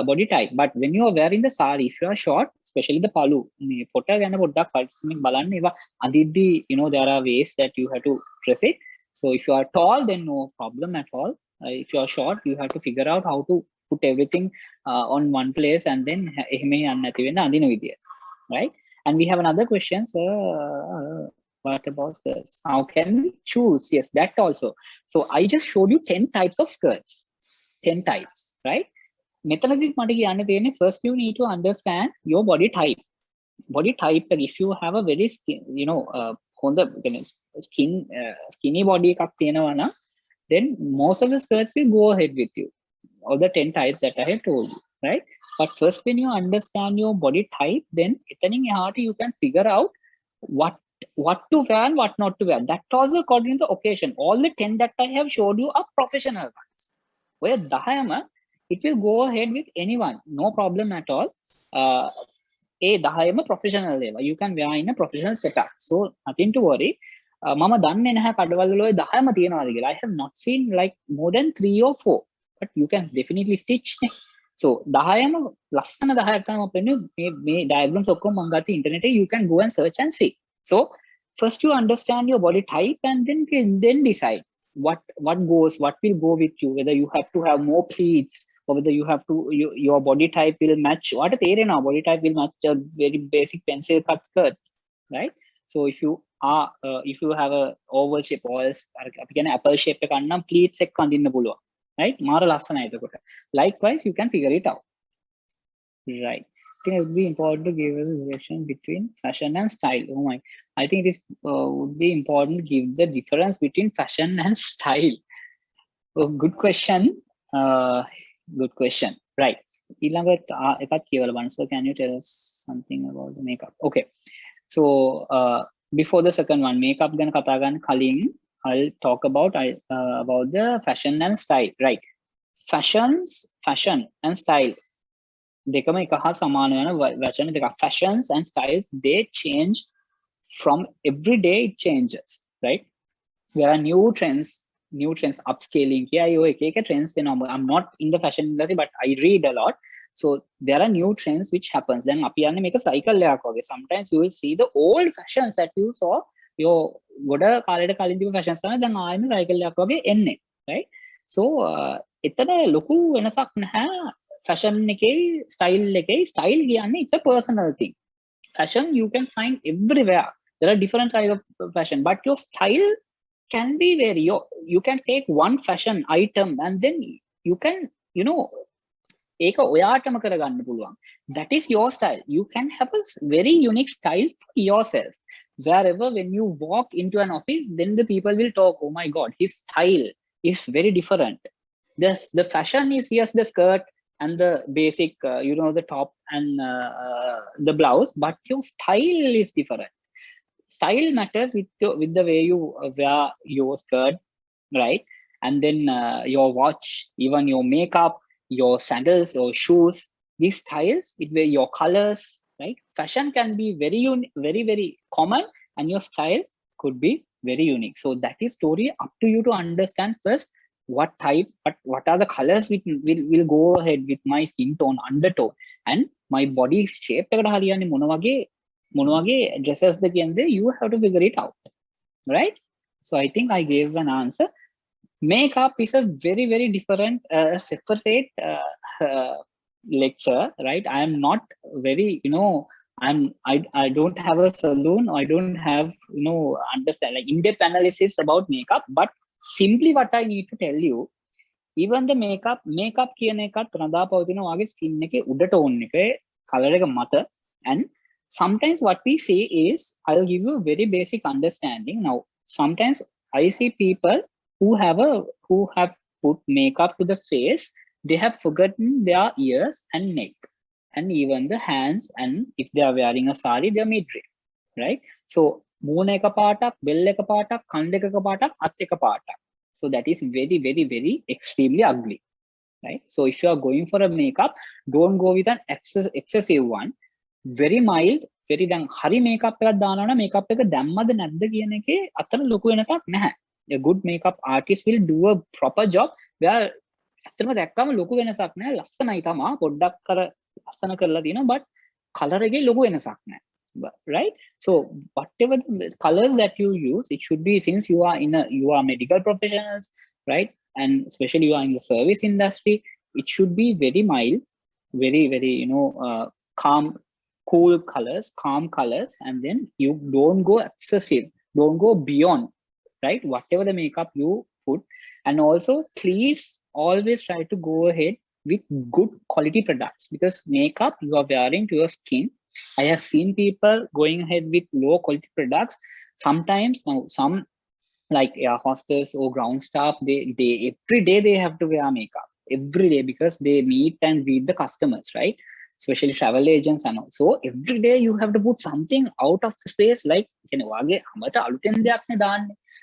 body type. But when you are wearing the sari, if you are short, especially the palu, මේ පොට ගැන පොඩ්ඩක් පරිස්සමෙන් බලන්න. ඒවා අදිද්දි, you know, there are ways that you have to dress it. So if you are tall, then no problem at all. If you are short, you have to figure out how to put everything on one place and then එහෙම යන්න නැති වෙන්න අඳින විදිය, right? And we have another question, sir. What about skirts? How can we choose? Yes, that also. So I just showed you 10 types of skirts. 10 types, right? First you need to understand your body type. Body type, if you have a very skin, you know, skinny body, then most of the skirts will go ahead with you. All the 10 types that I have told you, right? But first, when you understand your body type, then you can figure out what to wear and what not to wear. That also according to the occasion. All the 10 that I have showed you are professional ones. Where Dahayama, it will go ahead with anyone, no problem at all. Dahayama professional level. You can wear in a professional setup. So nothing to worry. Mama danne naha kadwallo Dahayama tiyanawada kiyala. I have not seen like more than 3 or 4, but you can definitely stitch. So Dahayama lassana 10ක් තමයි අපේ මේ diagrams ඔක්කොම මම ගත්ත internet එකේ, you can go and search and see. So first you understand your body type and then decide what goes, what will go with you, whether you have to have more pleats or whether you have to, your body type will match. What a body type will match a very basic pencil cut skirt, right? So if you are if you have a oval shape or else apple shape pleats එක අඳින්න පුළුවන්, right? මාර ලස්සනයි එතකොට. Likewise you can figure it out, right? I think it would be important to give us a direction between fashion and style. Oh my, I think it is would be important to give the difference between fashion and style. Oh, good question. Good question. Right. So can you tell us something about the makeup? Okay. So before the second one, makeup gan kata gan kaling, I'll talk about the fashion and style. Right. Fashion and style. Fashions and styles, they change from every day. It changes, right? There are new trends, upscaling. Trends. I'm not in the fashion industry, but I read a lot. So there are new trends which happens. Then make a cycle. Sometimes you will see the old fashions that you saw. Your fashions, then I'm cycle, right? So fashion style it's a personal thing. Fashion you can find everywhere. There are different types of fashion, but your style can be very, you can take one fashion item and then you can, you know, that is your style. You can have a very unique style for yourself. Wherever when you walk into an office, then the people will talk, oh my God, his style is very different. The fashion is, yes, the skirt and the basic, you know, the top and the blouse, but your style is different. Style matters with the way you wear your skirt, right? And then your watch, even your makeup, your sandals or shoes, these styles, your colors, right? Fashion can be very common, and your style could be very unique. So that is totally up to you to understand first what type, what are the colors which will go ahead with my skin tone, undertone, and my body shape. Dresses you have to figure it out, right? So I think I gave an answer. Makeup is a very different separate lecture, right? I am not very, you know, I don't have a salon, I don't have, you know, understand like in-depth analysis about makeup, but simply what I need to tell you, even the makeup කියන එකත් රඳා පවතින වාගේ skin එකේ උඩ tone එකේ color එක මත. And sometimes what we say is, I'll give you a very basic understanding. Now sometimes I see people who have put makeup to the face. They have forgotten their ears and neck, and even the hands. And if they are wearing a sari, their midriff, right? So moon එක පාටක්, bell එක පාටක්, කන් දෙකක පාටක්, අත් එක පාටක්. So that is very, very, very extremely ugly, right? So if you are going for a makeup, don't go with an excessive one. Very mild, very දැන් හරි makeup එකක් දානවා නම් makeup එක දැම්මද නැද්ද කියන එකේ අතර ලොකු වෙනසක් නැහැ. A good makeup artist will do a proper job where ඇත්තටම දැක්කම ලොකු වෙනසක් නැහැ. ලස්සනයි තමා, පොඩ්ඩක් කර ලස්සන කරලා තියෙනවා, but color එකේ ලොකු වෙනසක් නැහැ. Right? So whatever the colors that you use, it should be, since you are medical professionals, right? And especially you are in the service industry, it should be very mild, very, very, calm, cool colors, calm colors, and then you don't go excessive, don't go beyond, right? Whatever the makeup you put. And also please always try to go ahead with good quality products, because makeup you are wearing to your skin. I have seen people going ahead with low quality products. Sometimes now some like air hostess or ground staff, they every day they have to wear makeup every day, because they meet and greet the customers, right? Especially travel agents and all. So every day you have to put something out of the space, like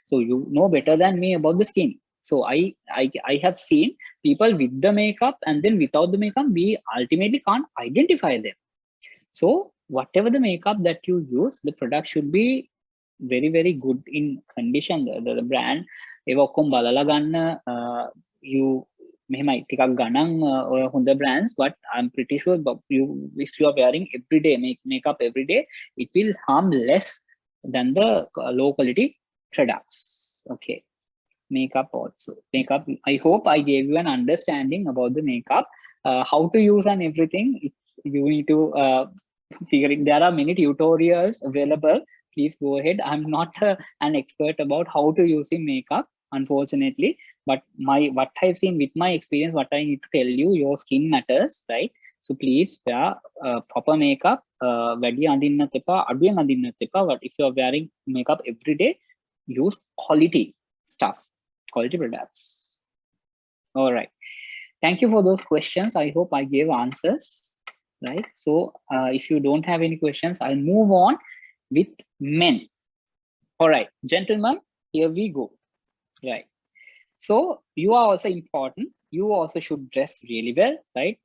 so you know better than me about the skin. So I have seen people with the makeup and then without the makeup, we ultimately can't identify them. So whatever the makeup that you use, the product should be very, very good in condition. The brand, you මෙහෙමයි ටිකක් ගණන් හොඳ brands, but I'm pretty sure if you are wearing every day makeup every day, it will harm less than the low quality products. Okay, makeup also. Makeup, I hope I gave you an understanding about the makeup, how to use and everything. You need to figure it. There are many tutorials available. Please go ahead. I'm not an expert about how to use makeup, unfortunately, but what I've seen with my experience, what I need to tell you, your skin matters, right? So please wear proper makeup. But if you are wearing makeup every day, use quality stuff, quality products. All right. Thank you for those questions. I hope I gave answers, right? So if you don't have any questions, I'll move on with men. All right, gentlemen, here we go. Right. So you are also important. You also should dress really well, right?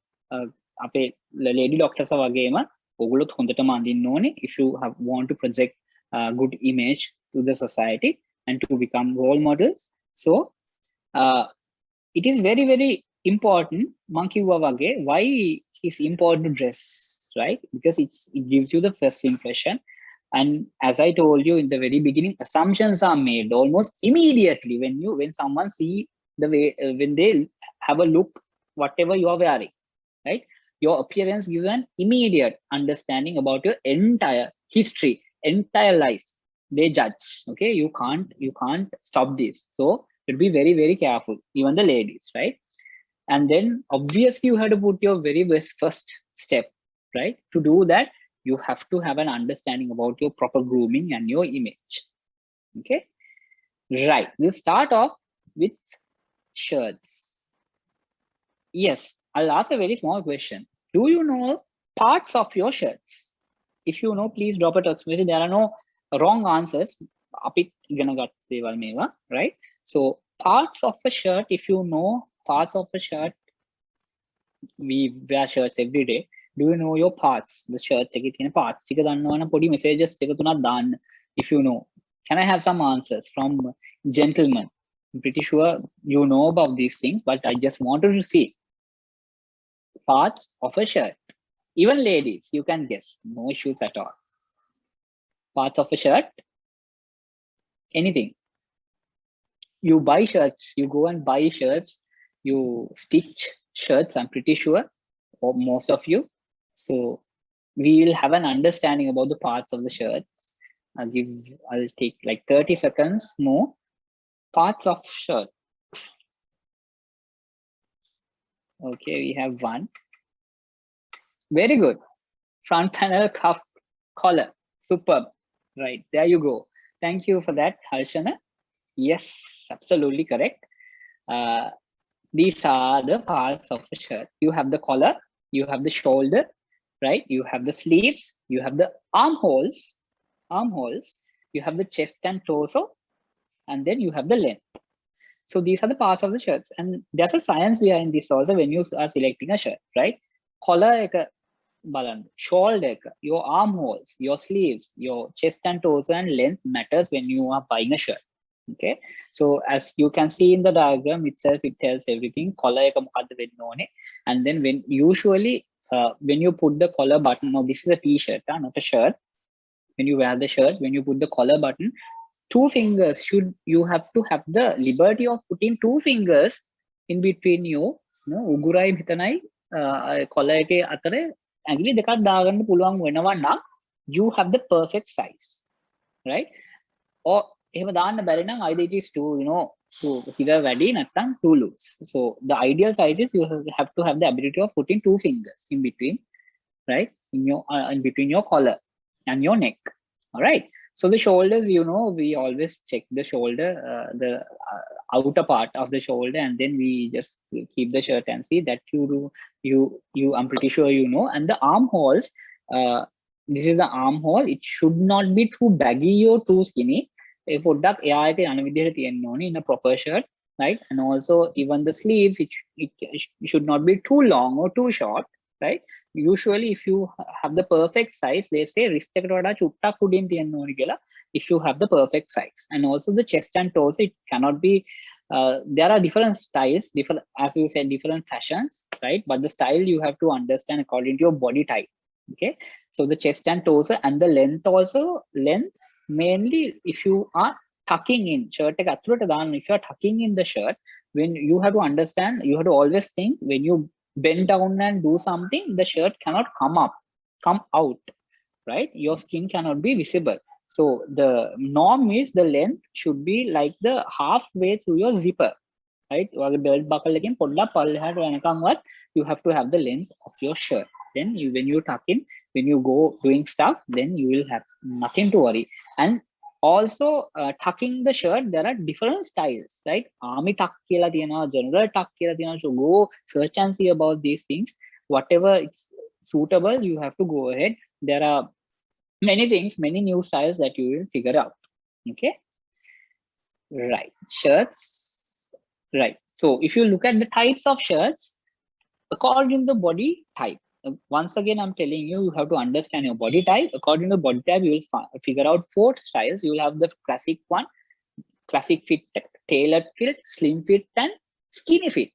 Lady doctors are game. If you want to project a good image to the society and to become role models. So it is very, very important. Monkey why is important to dress, right? Because it gives you the first impression. And as I told you in the very beginning, assumptions are made almost immediately when someone see the way when they have a look, whatever you are wearing, right? Your appearance gives an immediate understanding about your entire history, entire life. They judge. Okay, you can't stop this. So be very, very careful, even the ladies, right? And then obviously you have to put your very best first step, right? To do that, you have to have an understanding about your proper grooming and your image. Okay, right. We'll start off with shirts. Yes, I'll ask a very small question. Do you know parts of your shirts? If you know, please drop a text message. There are no wrong answers. Right? So parts of a shirt, if you know parts of a shirt, we wear shirts every day. Do you know your parts? The shirt parts. Messages if you know. Can I have some answers from gentlemen? I'm pretty sure you know about these things, but I just wanted to see parts of a shirt. Even ladies, you can guess. No issues at all. Parts of a shirt. Anything. You buy shirts. You go and buy shirts. You stitch shirts, I'm pretty sure, or most of you. So we will have an understanding about the parts of the shirts. I'll take like 30 seconds more. Parts of shirt. Okay, we have one. Very good. Front panel, cuff, collar. Superb. Right, there you go. Thank you for that, Harshana. Yes, absolutely correct. Uh, these are the parts of a shirt. You have the collar, you have the shoulder, right? You have the sleeves, you have the armholes, you have the chest and torso, and then you have the length. So these are the parts of the shirts, and there's a science behind this also when you are selecting a shirt, right? Collar එක බලන්න, shoulder එක, your armholes, your sleeves, your chest and torso and length matters when you are buying a shirt. Okay, so as you can see in the diagram itself, it tells everything. Collar එක මොකද්ද වෙන්න ඕනේ, and then when usually when you put the collar button, no, this is a t-shirt, not a shirt. When you wear the shirt, when you put the collar button, two fingers should, you have to have the liberty of putting two fingers in between you, no, උගුරයි මෙතනයි collar එකේ අතරේ ඇඟිලි දෙකක් දාගන්න පුළුවන් වෙනවා නම් you have the perfect size, right? Or එහෙම දාන්න බැරි නම් either it is too, too හිර වැඩි නැත්නම් too loose. So the ideal size is you have to have the ability of putting two fingers in between, right, in between your collar and your neck. All right. So the shoulders, we always check the shoulder, the outer part of the shoulder, and then we just keep the shirt and see that I'm pretty sure And the armholes, this is the armhole. It should not be too baggy or too skinny. පොඩ්ඩක් එයා එක යන විදිහට තියෙන්න ඕනේ in a proper shirt, right? And also even the sleeves, it should not be too long or too short, right? Usually if you have the perfect size, they say wrist එකට වඩා චුට්ටක් උඩින් තියෙන්න ඕනේ කියලා, if you have the perfect size. And also the chest and torso, it cannot be there are different styles, different, as you said, different fashions, right? But the style you have to understand according to your body type. Okay, so the chest and torso and the length also, length mainly if you are tucking in shirt එක අතුලට දාන්න, if you are tucking in the shirt, when you have to understand, you have to always think when you bend down and do something, the shirt cannot come out, right? Your skin cannot be visible. So the norm is the length should be like the halfway through your zipper, right? ඔයාගේ belt buckle එකෙන් පොඩ්ඩක් පල්ලෙහාට යනකම්වත් you have to have the length of your shirt. Then when you tuck in, when you go doing stuff, then you will have nothing to worry. And also tucking the shirt, there are different styles, right? Army tuck කියලා තියෙනවා, general tuck කියලා තියෙනවා. So go search and see about these things. Whatever it's suitable, you have to go ahead. There are many things, many new styles that you will figure out. Okay, right? Shirts, right? So if you look at the types of shirts according to the body type, once again I'm telling you, you have to understand your body type. According to the body type, you will figure out 4 styles. You will have the classic one, classic fit, tailored fit, slim fit, and skinny fit,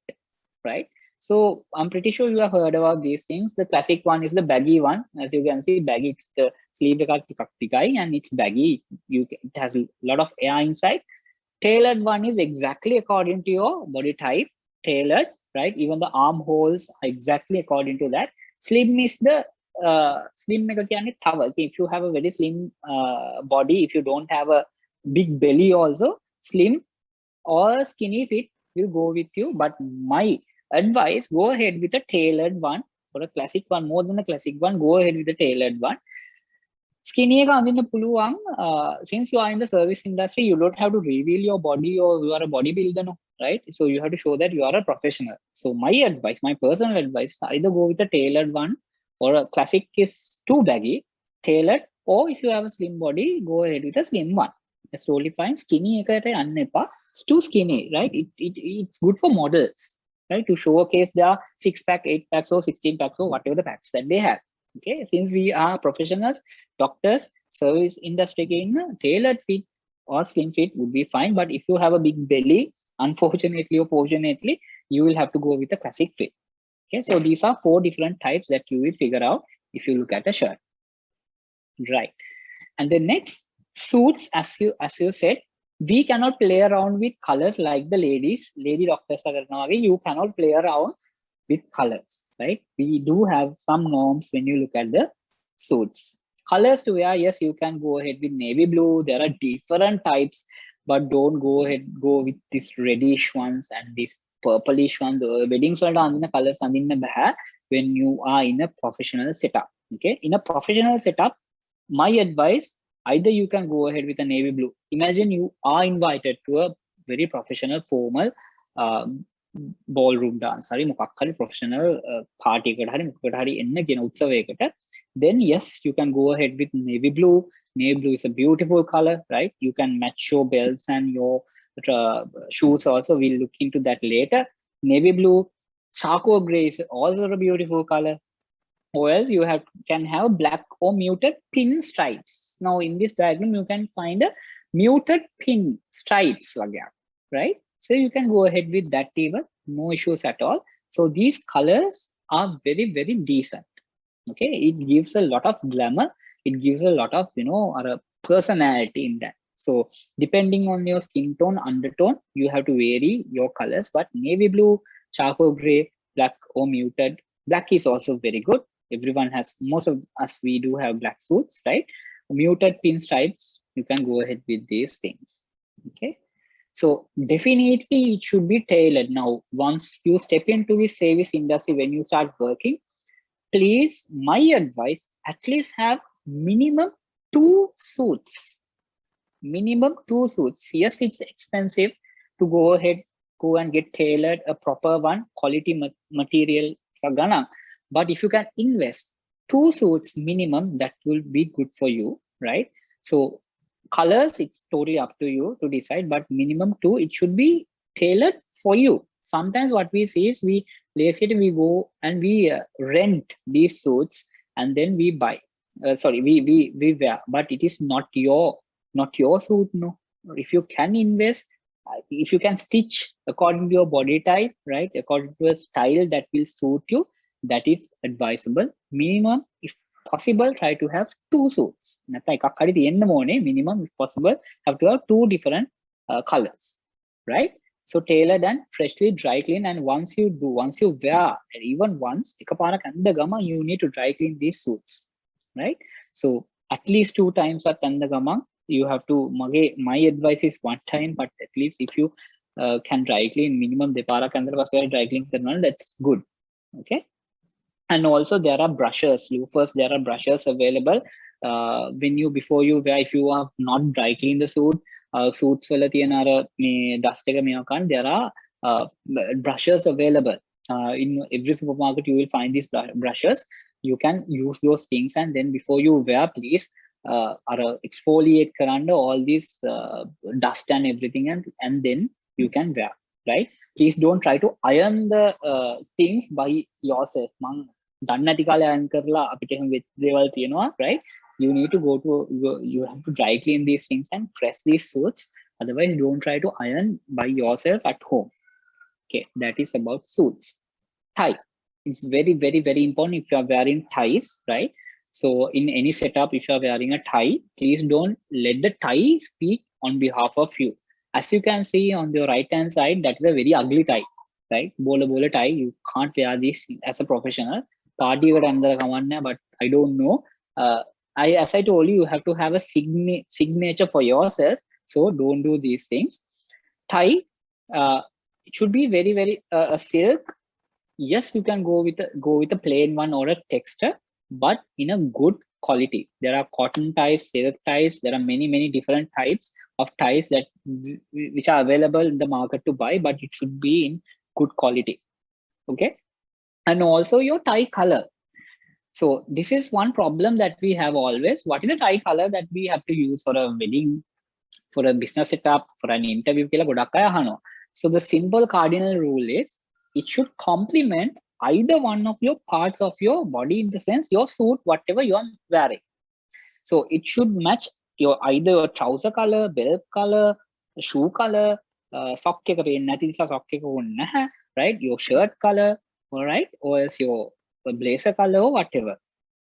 right? So I'm pretty sure you have heard about these things. The classic one is the baggy one. As you can see, baggy, it's the sleeve and it's baggy. It has a lot of air inside. Tailored one is exactly according to your body type, tailored, right? Even the armholes are exactly according to that. Slim is the slim එක කියන්නේ තව. If you have a very slim body, if you don't have a big belly also, slim or skinny fit will go with you. But my advice, go ahead with a tailored one or a classic one. More than a classic one, go ahead with the tailored one. Skinny එක අඳින්න පුළුවන්. Since you are in the service industry, you don't have to reveal your body or you are a bodybuilder, no, right? So you have to show that you are a professional. So my advice, my personal advice, either go with a tailored one, or a classic is too baggy, tailored, or if you have a slim body, go ahead with a slim one. That's totally fine. Skinny එකට යන්න එපා. It's too skinny, right? It's good for models, right? To showcase their 6-pack, 8-packs, or 16-packs, or whatever the packs that they have. Okay, since we are professionals, doctors, service industry, again, tailored fit or slim fit would be fine. But if you have a big belly, unfortunately or fortunately, you will have to go with a classic fit. Okay, so these are 4 different types that you will figure out if you look at a shirt, right? And the next, suits, as you said, we cannot play around with colors like the lady doctors are කරනවා වගේ. You cannot play around with colors, right? We do have some norms when you look at the suits. Colors to wear, yes, you can go ahead with navy blue. There are different types, but don't go with these reddish ones and these purplish ones. The weddings වලට අඳින colors අඳින්න බෑ when you are in a professional setup. Okay, in a professional setup, my advice, Either you can go ahead with a navy blue. Imagine you are invited to a very professional, formal ballroom dance. Sorry, professional party. Then yes, you can go ahead with navy blue. Navy blue is a beautiful color, right? You can match your belts and your shoes also. We'll look into that later. Navy blue, charcoal gray is also a beautiful color. Or else you can have black or muted pin stripes. Now in this diagram, you can find a muted pin stripes, right? So you can go ahead with that even, no issues at all. So these colors are very, very decent. Okay, it gives a lot of glamour. It gives a lot of, a personality in that. So depending on your skin tone, undertone, you have to vary your colors. But navy blue, charcoal gray, black or muted. Black is also very good. Everyone has, most of us, we do have black suits, right? Muted pinstripes, you can go ahead with these things. Okay. So definitely it should be tailored. Now, once you step into the service industry, when you start working, please, my advice, at least have minimum 2 suits. Minimum 2 suits. Yes, it's expensive to go and get tailored a proper one, quality material. But if you can invest 2 suits minimum, that will be good for you, right? So colors, it's totally up to you to decide, but minimum 2, it should be tailored for you. Sometimes what we see is we go and we rent these suits and then we buy. We wear, but it is not your suit. No, if you can invest, if you can stitch according to your body type, right, according to a style that will suit you, that is advisable. Minimum, if possible, try to have 2 suits. Minimum, if possible, have to have 2 different colors, right? So tailored and freshly dry clean. And once you wear, even once, you need to dry clean these suits, right? So at least 2 times you have to, my advice is 1 time, but at least if you can dry clean minimum dry clean, that's good. Okay. And also there are brushes, loofers, there are brushes available. Before you wear, if you have not dry clean the suit, suits there are brushes available. In every supermarket, you will find these brushes. You can use those things, and then before you wear, please exfoliate all this dust and everything, and then you can wear, right? Please don't try to iron the things by yourself. Right? You need to you have to dry clean these things and press these suits. Otherwise, don't try to iron by yourself at home. Okay, that is about suits. Tie. It's very, very, very important if you are wearing ties, right? So in any setup, if you are wearing a tie, please don't let the tie speak on behalf of you. As you can see on the right hand side, that is a very ugly tie, right? Bola tie, you can't wear this as a professional. Party but I don't know. As I told you, you have to have a signature for yourself. So don't do these things. Tie, it should be very, very a silk. Yes, you can go with a plain one or a texture, but in a good quality. There are cotton ties, silk ties. There are many, many different types of ties that which are available in the market to buy, but it should be in good quality. Okay. And also your tie color. So this is one problem that we have always. What is the tie color that we have to use for a wedding, for a business setup, for an interview? So the simple cardinal rule is it should complement either one of your parts of your body, in the sense your suit, whatever you are wearing. So it should match either your trouser color, belt color, shoe color, sock right? Your shirt color, all right, or else your blazer color or whatever.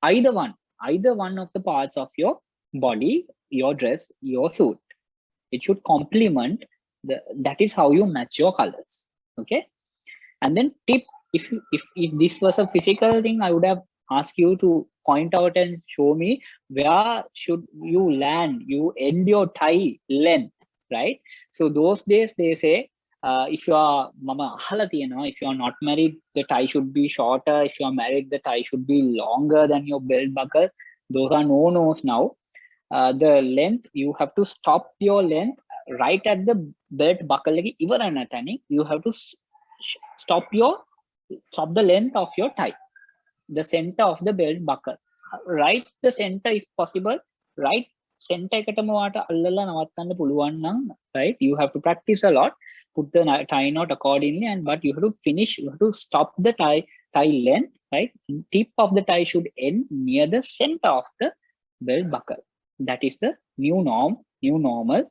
Either one of the parts of your body, your dress, your suit, it should complement that is how you match your colors. Okay. And then tip, if this was a physical thing, I would have asked you to point out and show me where should you end your tie length, right? So those days they say, if you are if you are not married, the tie should be shorter. If you are married, the tie should be longer than your belt buckle. Those are no-nos now. the length, you have to stop your length right at the belt buckle. You have to stop the length of your tie, the center of the belt buckle, right the center if possible, right center එකටම වාට අල්ලලා නවත්තන්න පුළුවන් නම්, right, you have to practice a lot, put the tie knot accordingly, and but you have to finish, you have to stop the tie length, right, tip of the tie should end near the center of the belt buckle. That is the new normal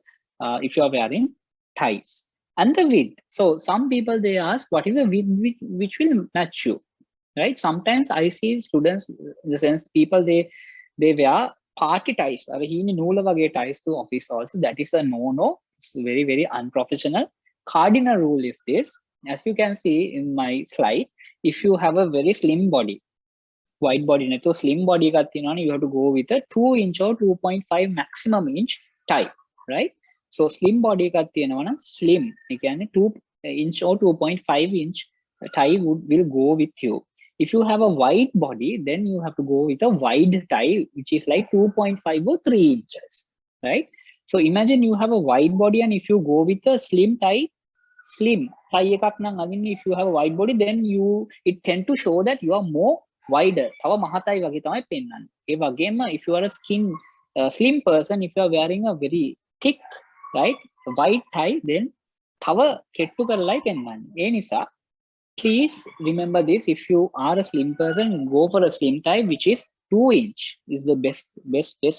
if you are wearing ties. And the width, so some people they ask what is the width which will match you, right? Sometimes I see students, in the sense people they wear party ties or නූල වගේ ties to office also. That is a no. It's very, very unprofessional. Cardinal rule is this, as you can see in my slide, if you have a very slim body, wide body, so slim body එකක් තියෙනවනේ, you have to go with a 2 inch or 2.5 maximum inch tie, right? So slim body එකක් තියෙනවා නම් slim ඒ කියන්නේ 2 inch or 2.5 inch tie will go with you. If you have a wide body, then you have to go with a wide tie, which is like 2.5 or 3 inches, right? So imagine you have a wide body, and if you go with a slim tie එකක් නම් අදින්න, if you have a wide body, then it tend to show that you are more wider. තව මහතයි වගේ තමයි පෙන්වන්නේ. ඒ වගේම if you are a slim person, if you are wearing a very thick, right, wide tie, then තව කෙට්ටු කරලායි පෙන්වන්නේ. ඒ නිසා please remember this, if you are a slim person, go for a slim tie which is 2 inch is the best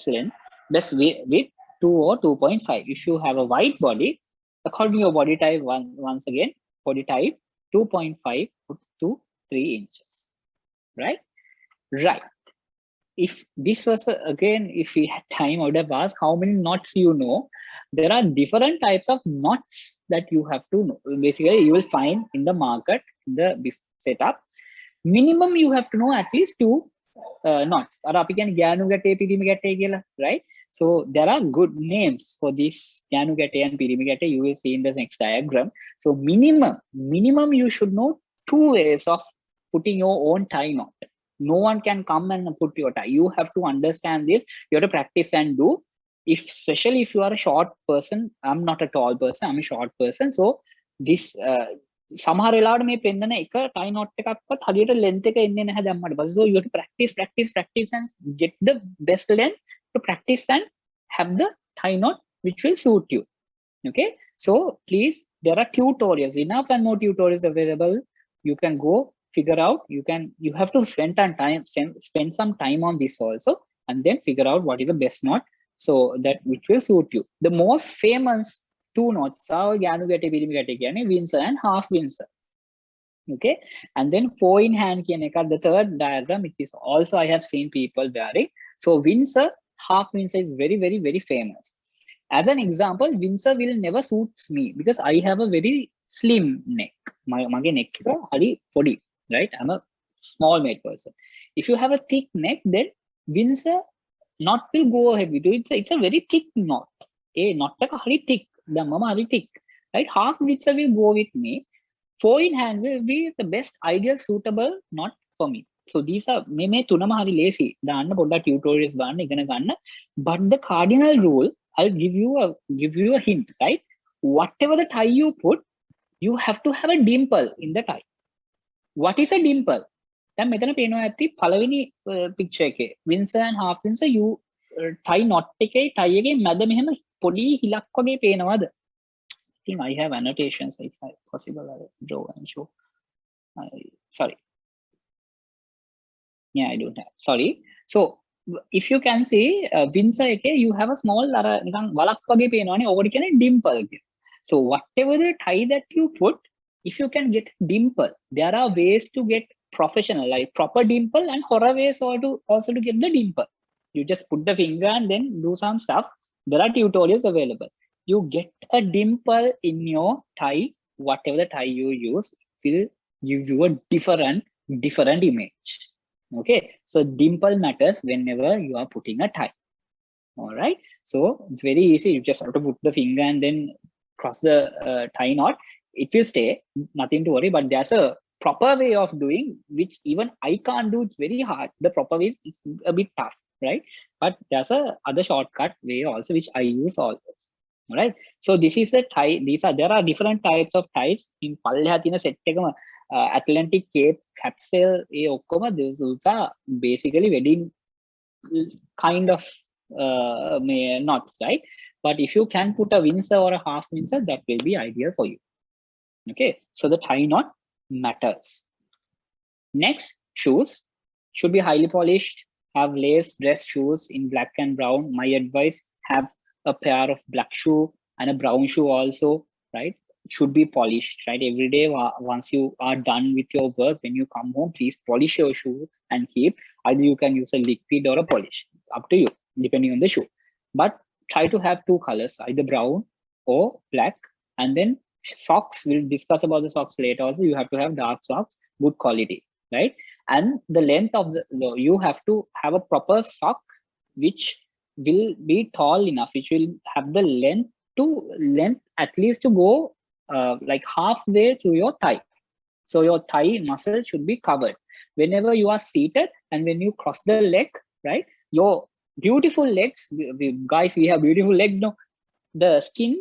length, best width, 2 or 2.5. If you have a wide body, according to your body type, once again, body type 2.5 to 3 inches, right? If this was again, if we had time, I would have asked how many knots you know. There are different types of knots that you have to know. Basically, you will find in the market, in the setup, minimum you have to know at least 2 knots. Right? So there are good names for this gyanu gatte and pirimi gatte. You will see in the next diagram. So minimum you should know 2 ways of putting your own tie knot. No one can come and put your tie. You have to understand this. You have to practice and do. Especially if you are a short person, I'm not a tall person, I'm a short person. So this සමහර වෙලාවට මේ පෙන්නන එක tie knot එකක්වත් හරියට length එක එන්නේ නැහැ දැම්මට පස්සේ. So you have to practice and get the best length to practice and have the tie knot which will suit you. Okay, so please, there are tutorials, enough and more tutorials available. You can go figure out. You have to spend some time on this also, and then figure out what is the best knot, so that which will suit you. The most famous 2 knots are gyanu gatte pirimi gatte කියන්නේ Windsor and half Windsor. Okay, and then 4 in hand කියන එක, the third diagram, which is also I have seen people wearing. So Windsor, half Windsor is very, very, very famous. As an example, Windsor will never suit me because I have a very slim neck. මගේ neck එක හරි පොඩි, right? I'm a small made person. If you have a thick neck, then Windsor knot will go ahead with you. It's a very thick knot. Knot එක හරි thick. The mama very thick, right? Half Windsor will go with me. 4 in hand will be the best ideal suitable knot for me. So these are මේ තුනම හරි ලේසි. දාන්න පොඩ්ඩක් tutorials බලන්න ඉගෙන ගන්න. But the cardinal rule, I'll give you a hint, right? Whatever the tie you put, you have to have a dimple in the tie. What is a dimple? දැන් මෙතන පේනවා ඇති පළවෙනි picture එකේ Windsor and half Windsor, you tie knot එකේ tie එකේ මැද මෙහෙම පොඩි හිලක් වගේ පේනවද? I think I have annotations if possible. I'll draw and show. Sorry. Yeah, I don't have. Sorry. So if you can see Windsor එකේ you have a small නිකන් වලක් වගේ පේනවනේ. ඕකට කියන්නේ dimple කියලා. So whatever the tie that you put, if you can get dimple, there are ways to get professional, like proper dimple, and horror ways also to get the dimple. You just put the finger and then do some stuff. There are tutorials available. You get a dimple in your tie, whatever the tie you use will give you a different image. Okay, so dimple matters whenever you are putting a tie. All right, so it's very easy. You just have to put the finger and then cross the tie knot. It will stay, nothing to worry. But there's a proper way of doing which even I can't do. It's very hard. The proper way is a bit tough, right? But there's a other shortcut way also, which I use always. All right. So this is the tie. There are different types of ties in පල්ලෙහා තියෙන set එකම Atlantic Cape capsule ඒ ඔක්කොම those are basically wedding kind of knots, right? But if you can put a Windsor or a half Windsor, that will be ideal for you. Okay, so the tie knot matters. Next, shoes should be highly polished, have lace dress shoes in black and brown. My advice, have a pair of black shoe and a brown shoe also, right? It should be polished, right? Every day, once you are done with your work, when you come home, please polish your shoe and keep. Either you can use a liquid or a polish, up to you, depending on the shoe. But try to have two colors, either brown or black. And then socks, we'll discuss about the socks later also. You have to have dark socks, good quality, right? And the length of you have to have a proper sock which will be tall enough, which will have the length at least to go like halfway through your thigh. So your thigh muscle should be covered whenever you are seated, and when you cross the leg, right? Your beautiful legs, guys, we have beautiful legs, no? The skin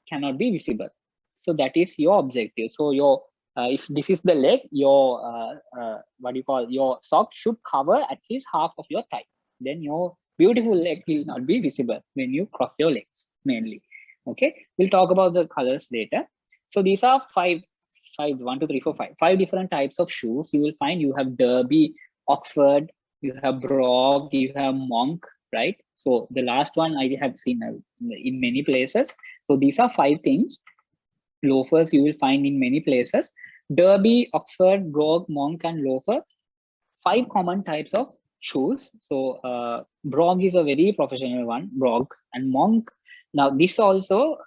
cannot be visible. So that is your objective. So your if this is the leg, your what do you call, your sock should cover at least half of your thigh. Then your beautiful leg will not be visible when you cross your legs mainly. Okay, we'll talk about the colors later. So these are five, 1, 2, 3, 4, 5 different types of shoes. You will find you have Derby, Oxford, you have Brog, you have Monk, right? So the last one I have seen in many places. So these are 5 things. Loafers you will find in many places. Derby, Oxford, Brog, Monk, and loafer. 5 common types of shoes. So Brog is a very professional one, Brog, and Monk. Now this also,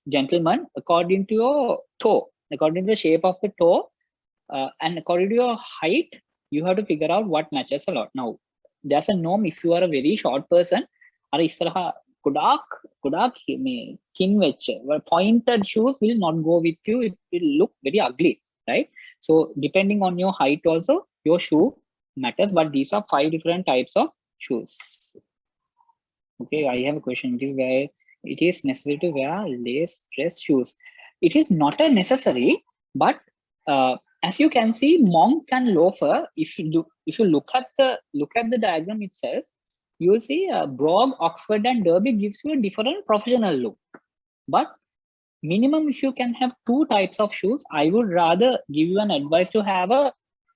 gentlemen, according to your toe, according to the shape of the toe, and according to your height, you have to figure out what matches a lot. Now there's a norm. If you are a very short person, or isaraha kudak pointed shoes will not go with you. It will look very ugly, right? So depending on your height also, your shoe matters. But these are 5 different types of shoes. Okay, I have a question. It is where it is necessary to wear lace dress shoes. It is not a necessary, but as you can see, Monk and loafer, if you look at the diagram itself, you will see Brog, Oxford, and Derby gives you a different professional look. But minimum, if you can have 2 types of shoes, I would rather give you an advice to have a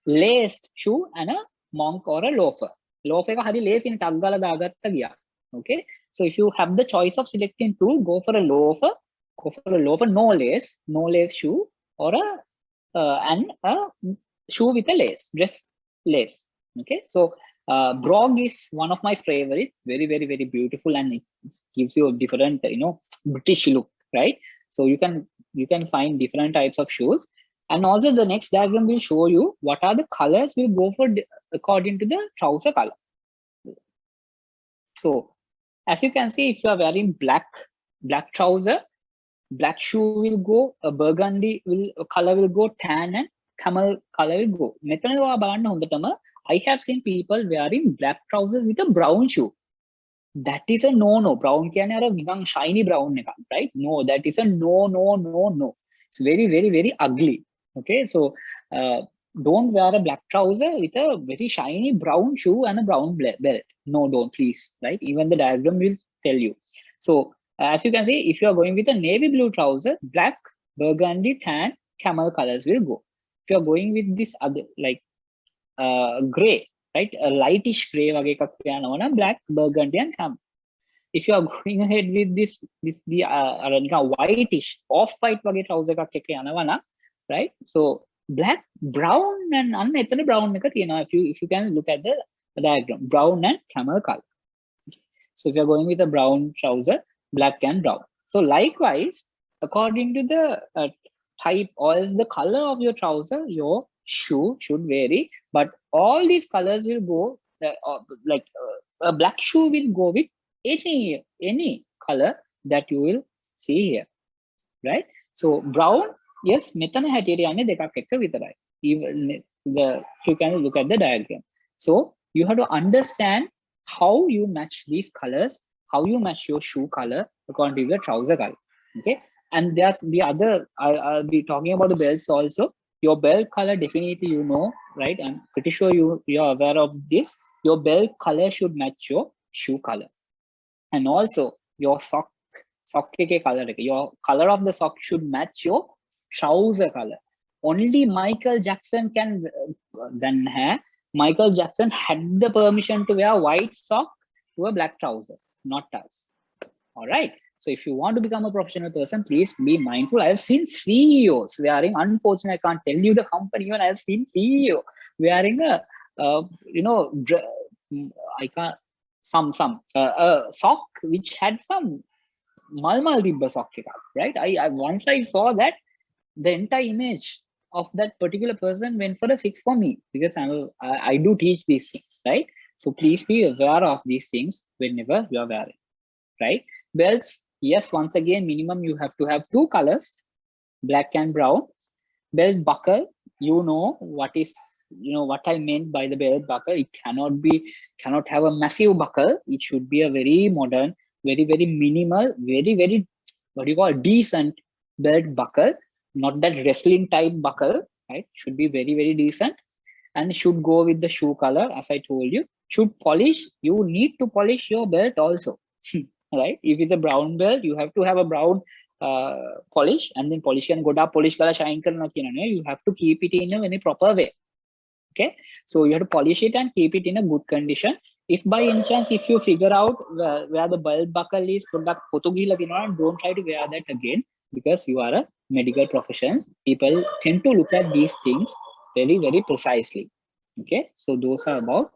laced shoe and a Monk or a loafer. Loafer ka hari lace in tag gala dagatta giya. Okay, so if you have the choice of selecting 2, go for a loafer. Go for a loafer, no lace shoe, or and a shoe with a lace, dress lace. Okay, so Brog is one of my favorites. Very, very, very beautiful, and it gives you a different, British look, right? So you can find different types of shoes. And also the next diagram will show you what are the colors we go for according to the trouser color. So as you can see, if you are wearing black trouser, black shoe will go, a burgundy color will go, tan and camel color will go. I have seen people wearing black trousers with a brown shoe. That is a no. Brown can shiny brown, right? No, that is a no. It's very, very, very ugly. Okay, so don't wear a black trouser with a very shiny brown shoe and a brown belt. No, don't, please, right? Even the diagram will tell you. So as you can see, if you are going with a navy blue trouser, black, burgundy, tan, camel colors will go. If you are going with this other, like gray, right? A lightish gray, black, burgundy, and camel. If you are going ahead with this whitish, off-white trouser, right? So black, brown, and brown. If you can look at the diagram, brown and camel color. So if you're going with a brown trouser, black and brown. So likewise, according to the type or the color of your trouser, your shoe should vary. But all these colors will go, a black shoe will go with any color that you will see here, right? So brown, yes, metana hatiriane dekak ekka vitarai. Even you can look at the diagram. So you have to understand how you match these colors, how you match your shoe color according to your trouser color. Okay, and there's the other. I'll be talking about the belts also. Your belt color definitely you know, right? I'm pretty sure you're aware of this. Your belt color should match your shoe color, and also your sock ke color. Your color of the sock should match your trouser color. Only Michael Jackson can then have. Michael Jackson had the permission to wear white sock to a black trouser, not us. All right. So if you want to become a professional person, please be mindful. I have seen CEOs wearing, unfortunately, I can't tell you the company, and I have seen CEO wearing a, I can't, some sock which had some malmal dibba sock, right? I once I saw that the entire image of that particular person went for a 6 for me, because I do teach these things, right? So please be aware of these things whenever you are wearing, right? Belts, yes, once again, minimum you have to have 2 colors, black and brown. Belt buckle, you know what I meant by the belt buckle. It cannot have a massive buckle. It should be a very modern, very minimal, very what do you call, decent belt buckle, not that wrestling type buckle, right? Should be very decent, and should go with the shoe color. As I told you, should polish, you need to polish your belt also. Right? If it's a brown belt, you have to have a brown polish, and then polish and goda polish color shine karna kinane, you have to keep it in a very proper way. Okay, so you have to polish it and keep it in a good condition. If by any chance, if you figure out where the belt buckle is, don't try to wear that again, because you are a medical professions. People tend to look at these things very precisely. Okay, so those are about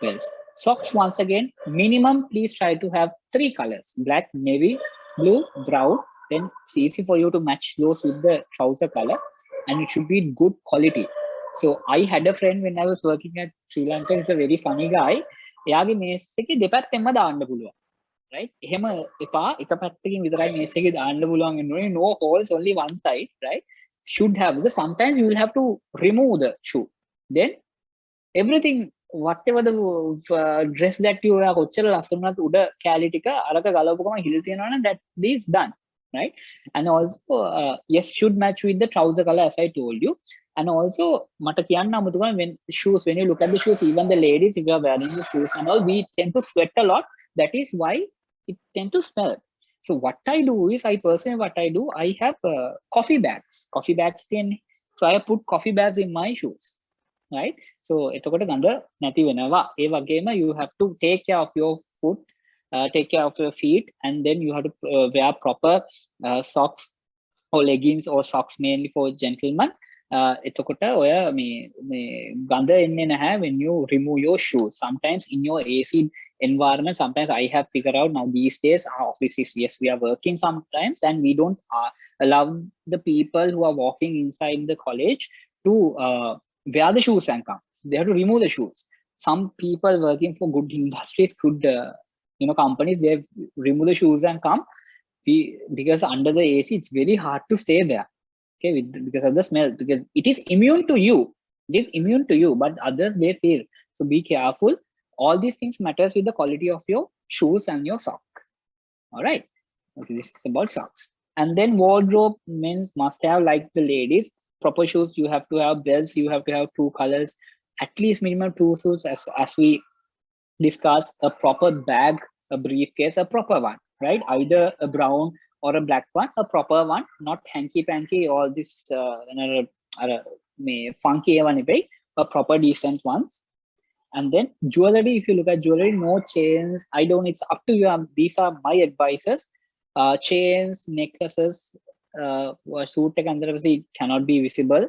belts. Socks, once again, minimum please try to have 3 colors: black, navy blue, brown. Then it's easy for you to match those with the trouser color, and it should be good quality. So I had a friend when I was working at Sri Lanka. He's a very funny guy. එයාගේ මේස් එකේ දෙපැත්තෙන්ම දාන්න පුළුවන්. Right? එහෙම එපා, එක පැත්තකින් විතරයි මේස් එකේ දාන්න පුළුවන් වෙන්නේ. No holes, only one side, right? Should have, because sometimes you will have to remove the shoe. Then everything, whatever the dress that you are කොච්චර ලස්සනවත් උඩ කැලි ටික අරක ගලවපුවම හිල් තියනවා නම් that is done, right? And also yes, should match with the trouser color, as I told you. And also මට කියන්න අමුතුකම, when you look at the shoes, even the ladies, if you are wearing the shoes and all, we tend to sweat a lot. That is why it tend to smell. So what I do is, I have coffee bags in, so I put coffee bags in my shoes, right? So එතකොට ගඳ නැති වෙනවා. ඒ වගේම you have to take care of your foot, take care of your feet, and then you have to wear proper socks or leggings, or socks mainly for gentlemen. එතකොට ඔය මේ ගඳ එන්නේ නැහැ when you remove your shoes. Sometimes in your AC environment, sometimes I have figured out now these days, our offices, yes, we are working sometimes, and we don't allow the people who are walking inside the college to wear the shoes and come. They have to remove the shoes. Some people working for good industries, good companies, they remove the shoes and come. Because under the AC, it's very hard to stay there. Okay, because of the smell, because it is immune to you, but others, they feel. So be careful. All these things matters with the quality of your shoes and your sock. All right. Okay, this is about socks. And then wardrobe means must have, like the ladies, proper shoes. You have to have belts. You have to have 2 colors, at least minimum 2 suits, as we discussed. A proper bag, a briefcase, a proper one, right? Either a brown or a black one, a proper one, not hanky panky, all this funky one, a proper decent ones. And then jewelry, if you look at jewelry, no chains. I don't, it's up to you. These are my advices. Chains, necklaces, suit it cannot be visible.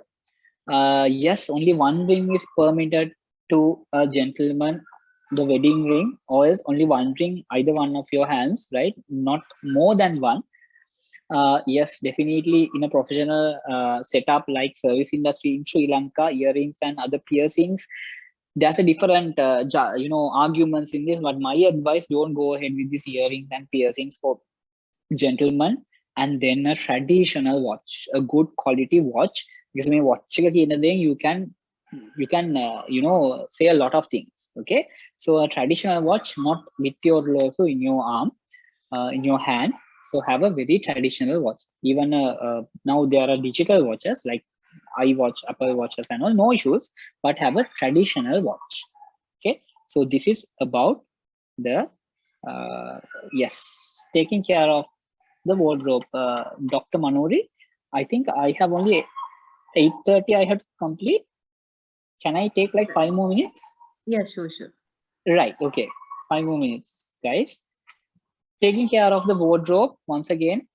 Yes, only one ring is permitted to a gentleman, the wedding ring, or else only one ring, either one of your hands, right? Not more than one. Yes, definitely in a professional setup like service industry in Sri Lanka, earrings and other piercings, there's a different arguments in this, but my advice, don't go ahead with these earrings and piercings for gentlemen. And then a traditional watch, a good quality watch, because watch you can you can say a lot of things. Okay, so a traditional watch, not with your also in your arm, in your hand. So have a very traditional watch. Even now there are digital watches like iWatch, Apple watches and all, no issues, but have a traditional watch. Okay, so this is about the yes, taking care of the wardrobe. Dr. Manori, I think I have only 8:30 I have to complete. Can I take like 5 more minutes? Yeah, sure, sure. Right, okay, 5 more minutes, guys. Taking care of the wardrobe, once again,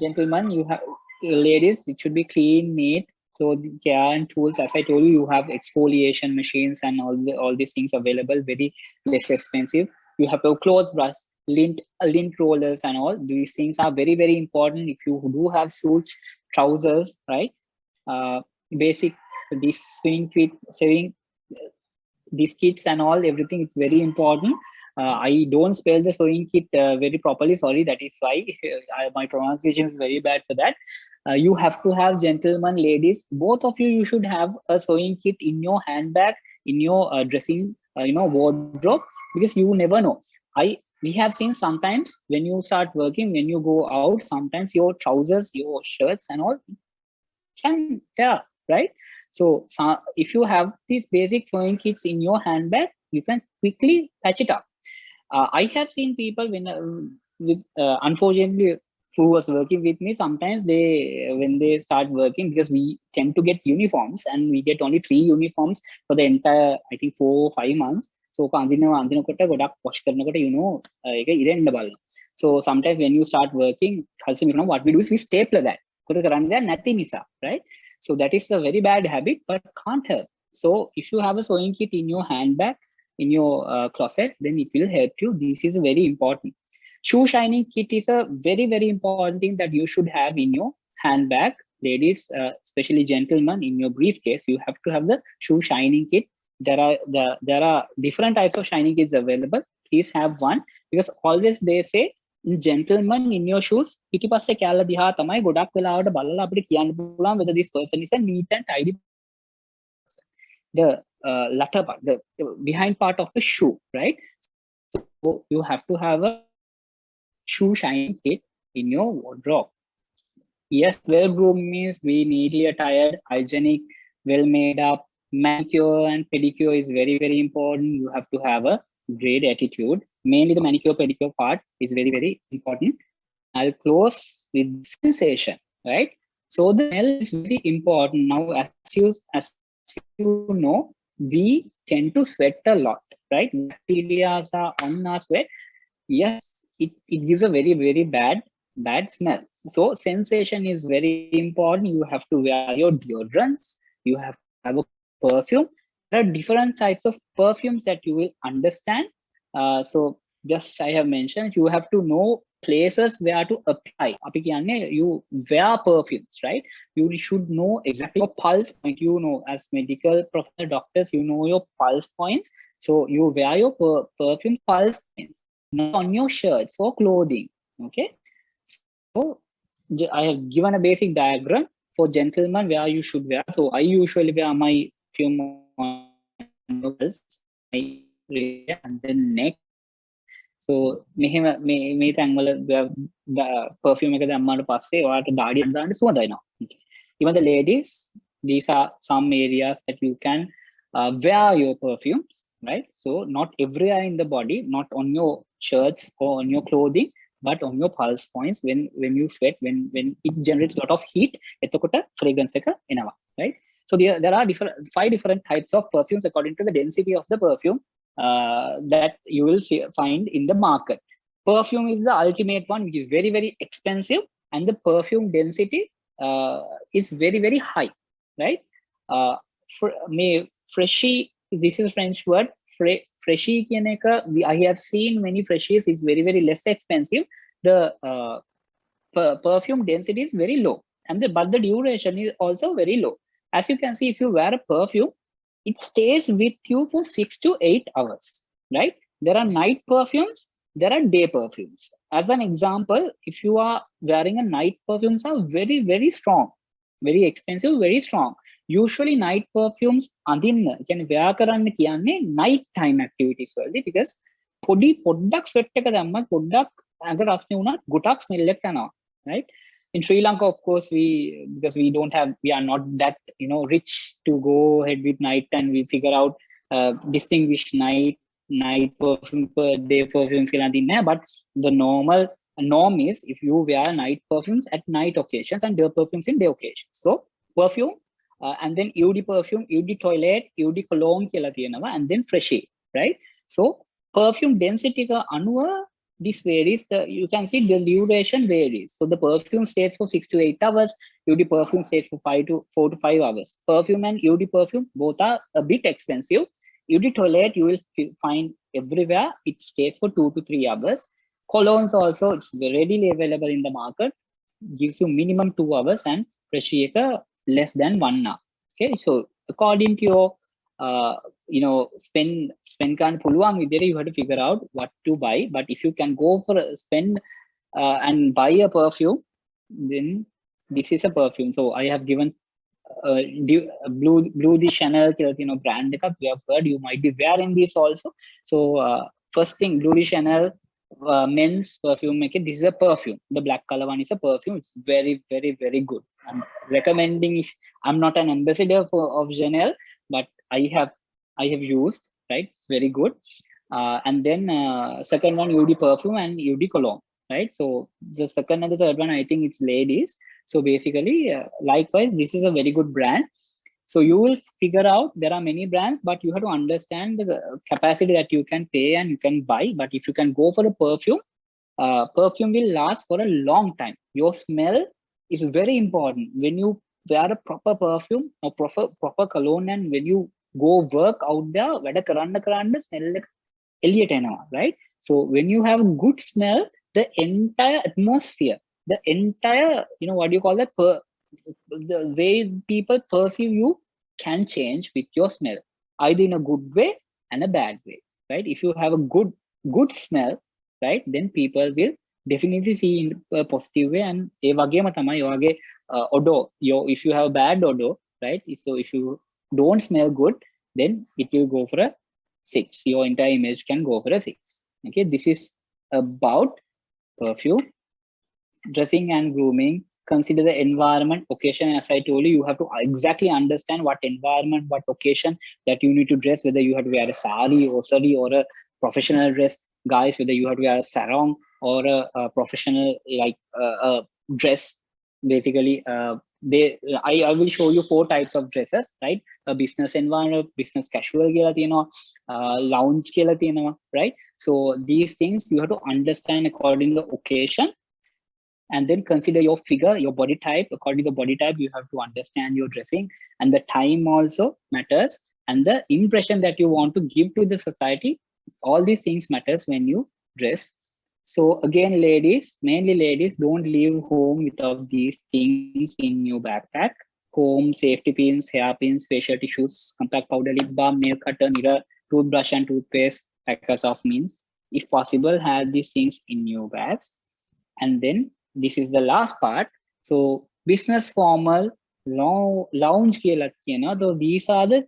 gentlemen, you have, ladies, it should be clean, neat, clothing care and tools. As I told you, you have exfoliation machines and all these things available, very less expensive. You have a clothes brush, lint rollers and all. These things are very, very important. If you do have suits, trousers, right? Basic, this sewing kit, these kits and all, everything is very important. I don't spell the sewing kit very properly. Sorry, that is why my pronunciation is very bad for that. You have to have, gentlemen, ladies, both of you, you should have a sewing kit in your handbag, in your dressing, wardrobe, because you never know. We have seen sometimes when you start working, when you go out, sometimes your trousers, your shirts and all can tear, right? So if you have these basic sewing kits in your handbag, you can quickly patch it up. I have seen people unfortunately, who was working with me, sometimes when they start working, because we tend to get uniforms and we get only 3 uniforms for the entire, I think 4 or 5 months. So wash so sometimes when you start working, what we do is we staple that, right? So that is a very bad habit, but can't help. So if you have a sewing kit in your handbag, in your closet, then it will help you. This is very important. Shoe shining kit is a very, very important thing that you should have in your handbag. Ladies, especially gentlemen, in your briefcase, you have to have the shoe shining kit. There are different types of shining kits available. Please have one, because always they say, gentlemen, in your shoes, පිටිපස්සේ කැල්ල දිහා තමයි ගොඩක් වෙලාවට බලලා අපිට කියන්න පුළුවන් whether this person is a neat and tidy person. The latter part, the behind part of the shoe, right? So you have to have a shoe shining kit in your wardrobe. Yes, well groomed means be neatly attired, hygienic, well made up. Manicure and pedicure is very, very important. You have to have a great attitude. Mainly the manicure pedicure part is very, very important. I'll close with sensation, right? So the smell is very important. Now, as you know, we tend to sweat a lot, right? Bacteria are on our sweat. Yes, it gives a very, very bad smell. So sensation is very important. You have to wear your deodorants. You have to have a perfume. There are different types of perfumes that you will understand. So just I have mentioned, you have to know places where to apply. You wear perfumes, right? You should know exactly your pulse point. You know, as medical professional doctors, you know your pulse points. So you wear your perfume pulse points, not on your shirts or clothing. Okay. So I have given a basic diagram for gentlemen where you should wear. So I usually wear my perfume on my and then neck. So මේ තැන්වල perfume එක දැම්මාට පස්සේ ඔයාලට දාඩියක් දාන්න සුවඳයි නවා. Even the ladies, these are some areas that you can wear your perfumes, right? So not everywhere in the body, not on your shirts or on your clothing, but on your pulse points. When you sweat, when it generates a lot of heat, එතකොට fragrance එක එනවා, right? So there are 5 different types of perfumes according to the density of the perfume that you will find in the market. Perfume is the ultimate one, which is very, very expensive, and the perfume density is very, very high, right? Freshy, this is a French word. Freshy I have seen many freshies is very, very less expensive. The perfume density is very low, but the duration is also very low. As you can see, if you wear a perfume, it stays with you for 6 to 8 hours, right? There are night perfumes, there are day perfumes. As an example, if you are wearing a night perfumes are very, very strong, very expensive, very strong. usually night perfumes අඳින්න කියන්නේ wear කරන්න කියන්නේ night time activities වලදී because පොඩි පොඩ්ඩක් sweat එක දැම්මත් පොඩ්ඩක් ඇඟ රස්නේ වුණත් ගොඩක් smell එකක් යනවා, right? In Sri Lanka, of course, because we are not that rich to go ahead with night and we figure out distinguish night perfume per day perfumes but the norm is if you wear night perfumes at night occasions and day perfumes in day occasions. So perfume and then UD perfume, UD toilet, UD cologne and then fresh air, right? So perfume density ka anuva this varies. You can see the duration varies. So the perfume stays for 6 to 8 hours. UD perfume stays for 4 to 5 hours. Perfume and UD perfume both are a bit expensive. UD toilet you will find everywhere. It stays for 2 to 3 hours. Colognes also, it's readily available in the market. Gives you minimum 2 hours and fresh air less than 1 hour. Okay, so according to your spend kan puluwan videre, you have to figure out what to buy. But if you can go for a spend and buy a perfume, then this is a perfume. So I have given Blue the Chanel brand you have heard, you might be wearing this also. So first thing, Blue the Chanel men's perfume, this is a perfume. The black color one is a perfume. It's very, very, very good. I'm recommending. I'm not an ambassador of Chanel, but I have used, right? It's very good. And then second one, UD perfume and UD cologne, right? So the second and the third one, I think it's ladies. So basically, likewise, this is a very good brand. So you will figure out there are many brands, but you have to understand the capacity that you can pay and you can buy. But if you can go for a perfume, perfume will last for a long time. Your smell is very important. When you wear a proper perfume or proper cologne, and when you go work out there, වැඩ කරන්න smell එළියට එනවා, right? So when you have good smell, the entire atmosphere, the entire what do you call that, the way people perceive you can change with your smell, either in a good way and a bad way, right? If you have a good smell, right, then people will definitely see in a positive way. And ඒ වගේම තමයි ඔයගේ odor, if you have a bad odor, right, so if you don't smell good, then it will go for a 6. Your entire image can go for a 6. Okay, this is about perfume. Dressing and grooming, consider the environment, occasion. As I told you, you have to exactly understand what environment, what occasion that you need to dress, whether you have to wear a sari or a professional dress. Guys, whether you have to wear a sarong or a professional dress. Basically, I will show you 4 types of dresses, right? A business environment, business casual, lounge, right? So these things you have to understand according to the occasion. And then consider your figure, your body type. According to the body type, you have to understand your dressing, and the time also matters, and the impression that you want to give to the society. All these things matters when you dress. So again, ladies, mainly ladies, don't leave home without these things in your backpack. Comb, safety pins, hairpins, facial tissues, compact powder, lip balm, nail cutter, mirror, toothbrush and toothpaste, packets of mints. If possible, have these things in your bags. And then this is the last part. So business formal, lounge, though these are the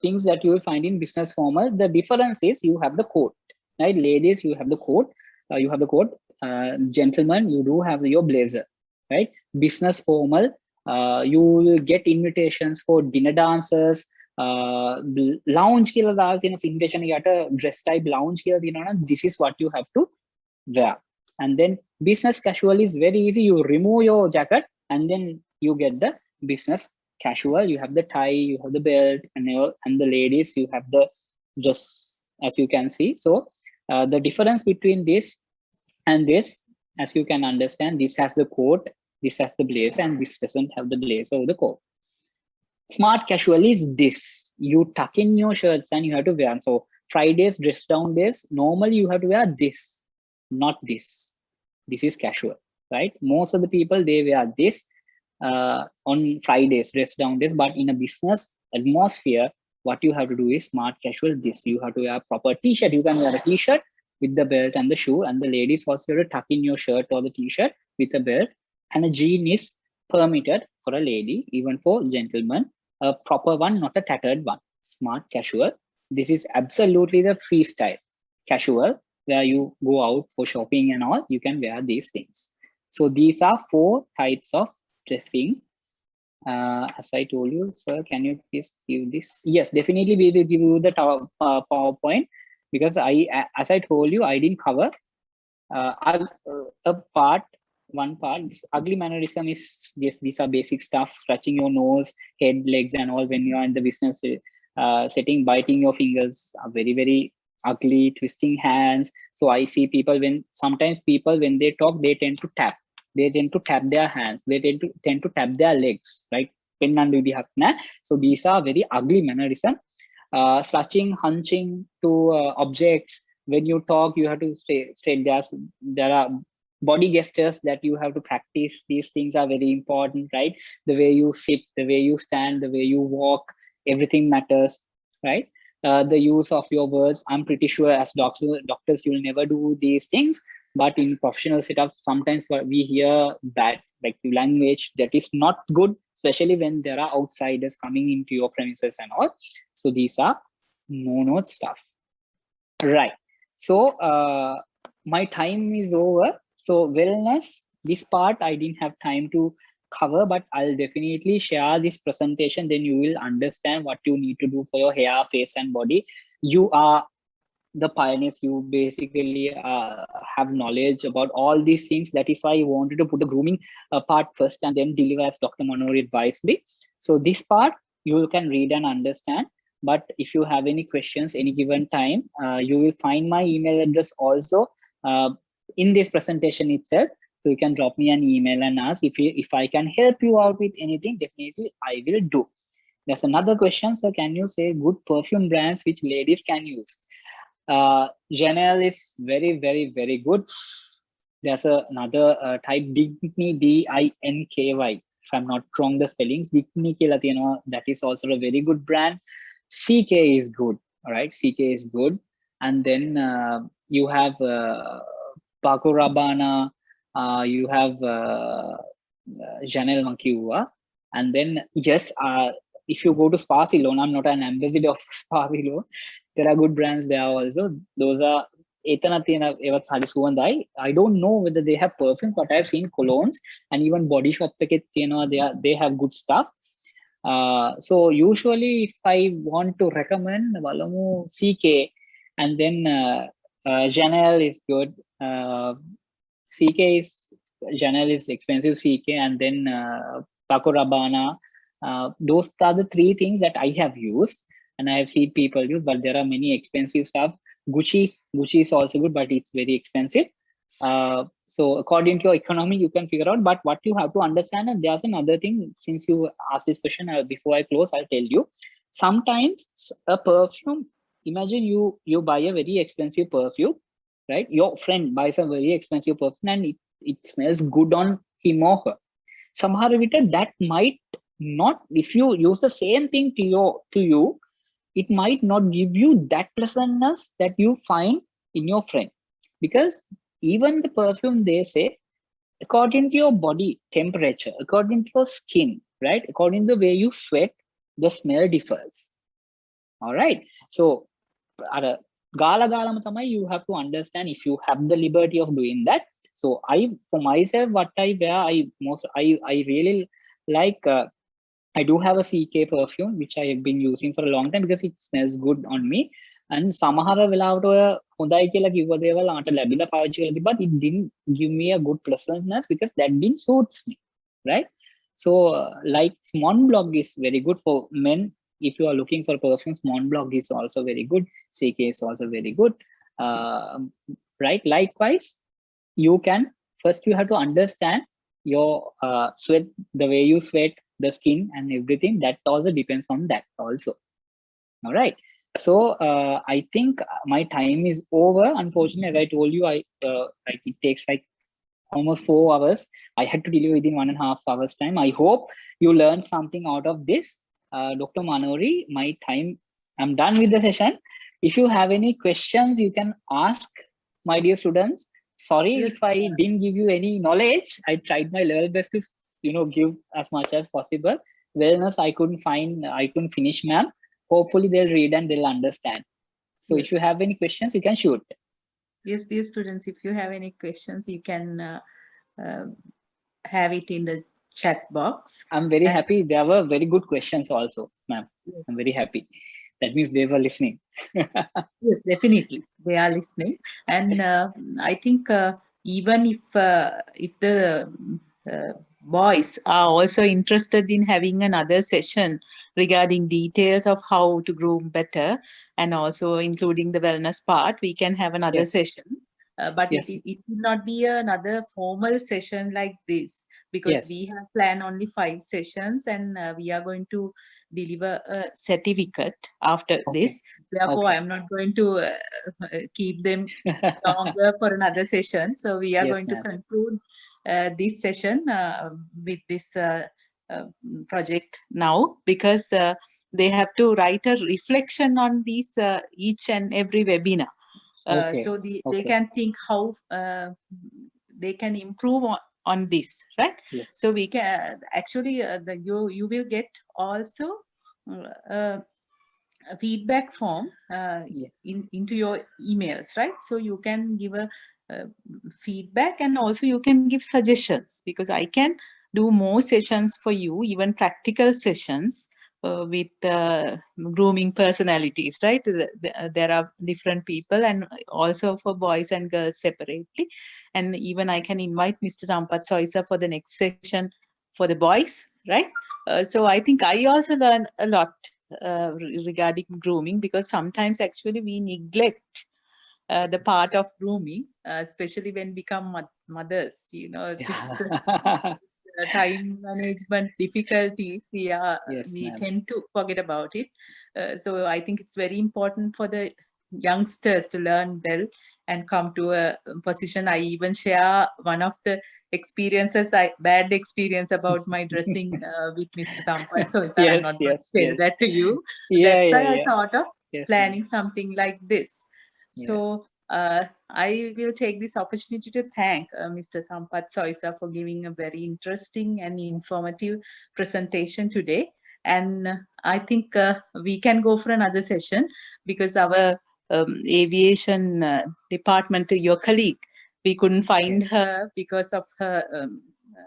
things that you will find in business formal. The difference is you have the coat, right? Ladies, you have the coat. Gentlemen, you do have your blazer, right? Business formal, you will get invitations for dinner dances, lounge invitation dress type lounge. This is what you have to wear. And then business casual is very easy. You remove your jacket and then you get the business casual. You have the tie, you have the belt, and the ladies, you have the dress, as you can see. So the difference between this and this, as you can understand, this has the coat, this has the blazer, and this doesn't have the blazer or the coat. Smart casual is this. You tuck in your shirts and you have to wear. So Fridays, dress down days, normally you have to wear this, not this. This is casual, right? Most of the people, they wear this on Fridays, dress down days. But in a business atmosphere, what you have to do is smart casual this. You have to wear a proper t-shirt. You can wear a t-shirt with the belt and the shoe, and the ladies also have to tuck in your shirt or the t-shirt with a belt, and a jean is permitted for a lady, even for gentlemen. a proper one, not a tattered one. Smart casual. This is absolutely the freestyle casual, where you go out for shopping and all, you can wear these things. So these are 4 types of dressing. As I told you, sir, can you please give this? Yes, definitely we will give you the PowerPoint, because as I told you, I didn't cover one part. This ugly mannerism is, yes, these are basic stuff: scratching your nose, head, legs, and all when you are in the business setting. Biting your fingers are very, very ugly. Twisting hands. So I see people, sometimes people when they talk, they tend to tap. They tend to tap their hands. They tend to tap their legs, right? So these are very ugly mannerism. Slouching, hunching to objects. When you talk, you have to stay straight. There are body gestures that you have to practice. These things are very important, right? The way you sit, the way you stand, the way you walk, everything matters, right? The use of your words. I'm pretty sure as doctors, you'll never do these things. But in professional setup, sometimes we hear bad, like language that is not good, especially when there are outsiders coming into your premises and all. So these are no stuff, right? So my time is over. So wellness, this part I didn't have time to cover, but I'll definitely share this presentation. Then you will understand what you need to do for your hair, face, and body. You are the pioneers. You basically have knowledge about all these things. That is why I wanted to put the grooming part first and then deliver as Dr. Manori advised me. So this part you can read and understand. But if you have any questions any given time, you will find my email address also in this presentation itself. So you can drop me an email and ask if I can help you out with anything. Definitely I will do. There's another question. So can you say good perfume brands which ladies can use? Janelle is very, very, very good. There's another type, Dinkny, DINKY. If I'm not wrong, the spellings, Dinkny ke Latino, that is also a very good brand. CK is good. All right, CK is good. And then you have Paco Rabanne, you have Janelle Mankiwa. And then, yes, if you go to Spa Ceylon, I'm not an ambassador of Spa Ceylon. There are good brands there also. Those are I don't know whether they have perfumes, but I've seen colognes and even body shop they have good stuff. So usually if I want to recommend Valamu CK, and then Janelle is good. Janelle is expensive, CK, and then Paco Rabanne. Those are the 3 things that I have used and I have seen people use, but there are many expensive stuff. Gucci is also good, but it's very expensive. So according to your economy, you can figure out. But what you have to understand, and there's another thing, since you asked this question, before I close, I'll tell you. Sometimes a perfume, imagine you buy a very expensive perfume, right? Your friend buys a very expensive perfume and it smells good on him or her. Somehow that might not, if you use the same thing to you, it might not give you that pleasantness that you find in your friend. Because even the perfume, they say, according to your body temperature, according to your skin, right? According to the way you sweat, the smell differs. All right. So you have to understand if you have the liberty of doing that. So for myself, what I wear, I really like, I do have a CK perfume, which I have been using for a long time because it smells good on me. And සමහර වෙලාවට ඔය හොඳයි කියලා කිව්ව දේවල් ආට ලැබිලා පාවිච්චි කරලා තිබ්බත් it didn't give me a good pleasantness because that didn't suits me, right? So like Montblanc is very good for men. If you are looking for perfumes, Montblanc is also very good. CK is also very good, right? Likewise, you have to understand your sweat, the way you sweat, the skin and everything. That also depends on that also. All right. So I think my time is over. Unfortunately, as I told you, like it takes like almost 4 hours. I had to deliver within 1.5 hours time. I hope you learned something out of this. Dr. Manori, my time, I'm done with the session. If you have any questions, you can ask, my dear students. Sorry if I didn't give you any knowledge. I tried my level best to give as much as possible. wellness I couldn't finish, ma'am. Hopefully they'll read and they'll understand. So if you Yes. have any questions, you can shoot. Yes, dear students, if you have any questions, you can have it in the chat box. I'm very And happy. There were very good questions also, ma'am. yes, I'm very happy. That means they were listening. yes, definitely they are listening. And I think even if the boys are also interested in having another session regarding details of how to groom better and also including the wellness part, we can have another Yes. session. But Yes. it will not be another formal session like this, because we Yes. have planned only 5 sessions, and we are going to deliver a certificate after Okay. this. Therefore, Okay. I'm not going to keep them longer for another session. So we are Yes, going to ma'am. conclude this session with this project now, because they have to write a reflection on these each and every webinar. Okay. So they Okay. can think how they can improve on this, right? Yes. So we can actually you will get also a feedback form Yeah. into your emails, right? So you can give a feedback, and also you can give suggestions, because I can do more sessions for you, even practical sessions with grooming personalities, right? There are different people, and also for boys and girls separately. And even I can invite Mr. Sampath Soisa for the next session for the boys, right? So I think I also learn a lot regarding grooming, because sometimes actually we neglect the part of grooming, especially when become mothers, this time management difficulties, Yes, we ma'am. tend to forget about it. So I think it's very important for the youngsters to learn well and come to a position. I even share one of the bad experience about my dressing with Mr. Sampath. So I'm Yes, not going yes, to tell yes. that to you. Yeah, That's yeah, why I yeah. thought of Yes, ma'am. planning something like this. Yeah. So I will take this opportunity to thank Mr. Sampath Soisa for giving a very interesting and informative presentation today. And I think we can go for another session, because our aviation department, your colleague, we couldn't find her because of her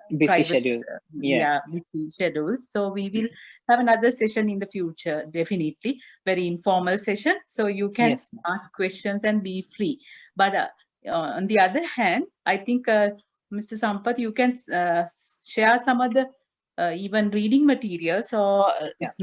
Busy private schedule. Yeah. busy schedules. So we will have another session in the future, definitely very informal session, so you can Yes, ma'am. ask questions and be free. But on the other hand, I think Mr. Sampath, you can share some other even reading materials or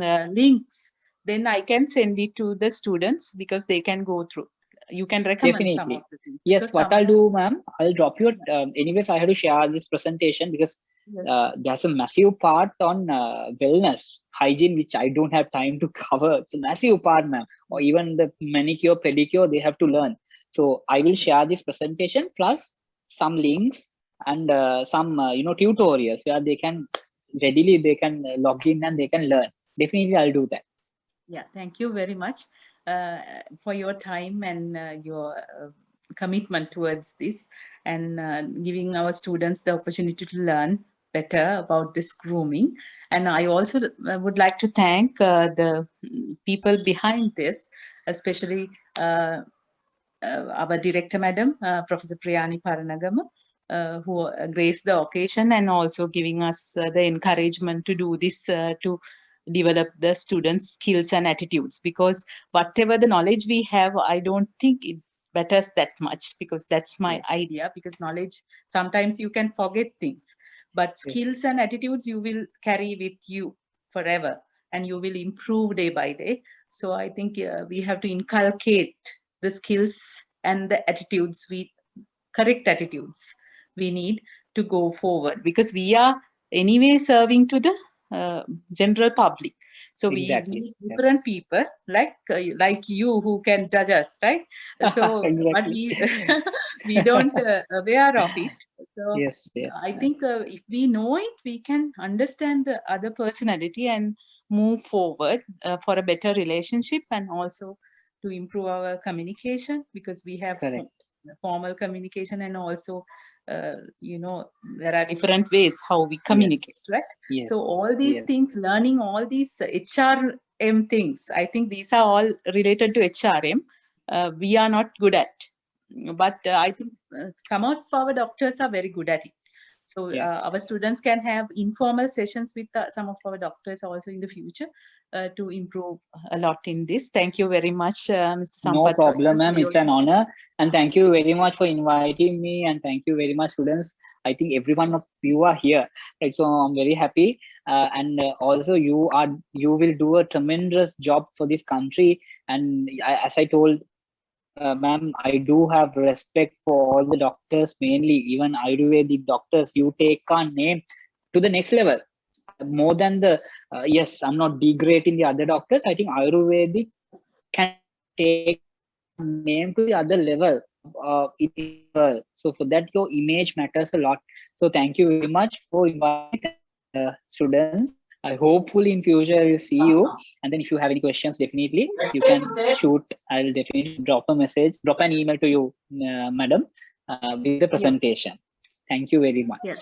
links, then I can send it to the students, because they can go through. You can recommend some of Definitely. the things, Yes, because what some I'll of do, ma'am, I'll drop you. Anyways, I had to share this presentation because yes, there's a massive part on wellness, hygiene, which I don't have time to cover. It's a massive part, ma'am. Or even the manicure, pedicure, they have to learn. So I will share this presentation plus some links and some tutorials where they can log in and they can learn. Definitely, I'll do that. yeah, thank you very much for your time and your commitment towards this, and giving our students the opportunity to learn better about this grooming. And I also would like to thank the people behind this, especially our director, Madam, Professor Priyani Paranagama, who graced the occasion and also giving us the encouragement to do this to develop the students' skills and attitudes. Because whatever the knowledge we have, I don't think it matters that much, because that's my idea. Because knowledge, sometimes you can forget things, but skills and attitudes you will carry with you forever, and you will improve day by day. So I think we have to inculcate the skills and the attitudes, correct attitudes we need to go forward, because we are anyway serving to the general public. So we Exactly. need different Yes. people like you, who can judge us, right? So but Exactly. we don't aware of it. So Yes. Yes. I think if we know it, we can understand the other personality and move forward for a better relationship, and also to improve our communication, because we have Correct. formal communication, and also, you know, there are different ways how we communicate, right? Yes. So all these Yes. things, learning all these HRM things, I think these are all related to HRM. We are not good at, but I think some of our doctors are very good at it. So our students can have informal sessions with some of our doctors also in the future to improve a lot in this. Thank you very much, Mr. Sampath. No problem, ma'am. It's an honor. And thank you very much for inviting me. And thank you very much, students. I think every one of you are here. Right? So I'm very happy. And also you will do a tremendous job for this country. And as I told, ma'am, I do have respect for all the doctors, mainly even Ayurvedic doctors. You take our name to the next level. More than the, yes, I'm not degrading the other doctors. I think Ayurvedic can take name to the other level. So for that, your image matters a lot. So thank you very much for inviting students. I hopefully in future will see you. And then if you have any questions, definitely you can shoot. I'll definitely drop a message, drop an email to you, madam, with the presentation. Thank you very much. Yes.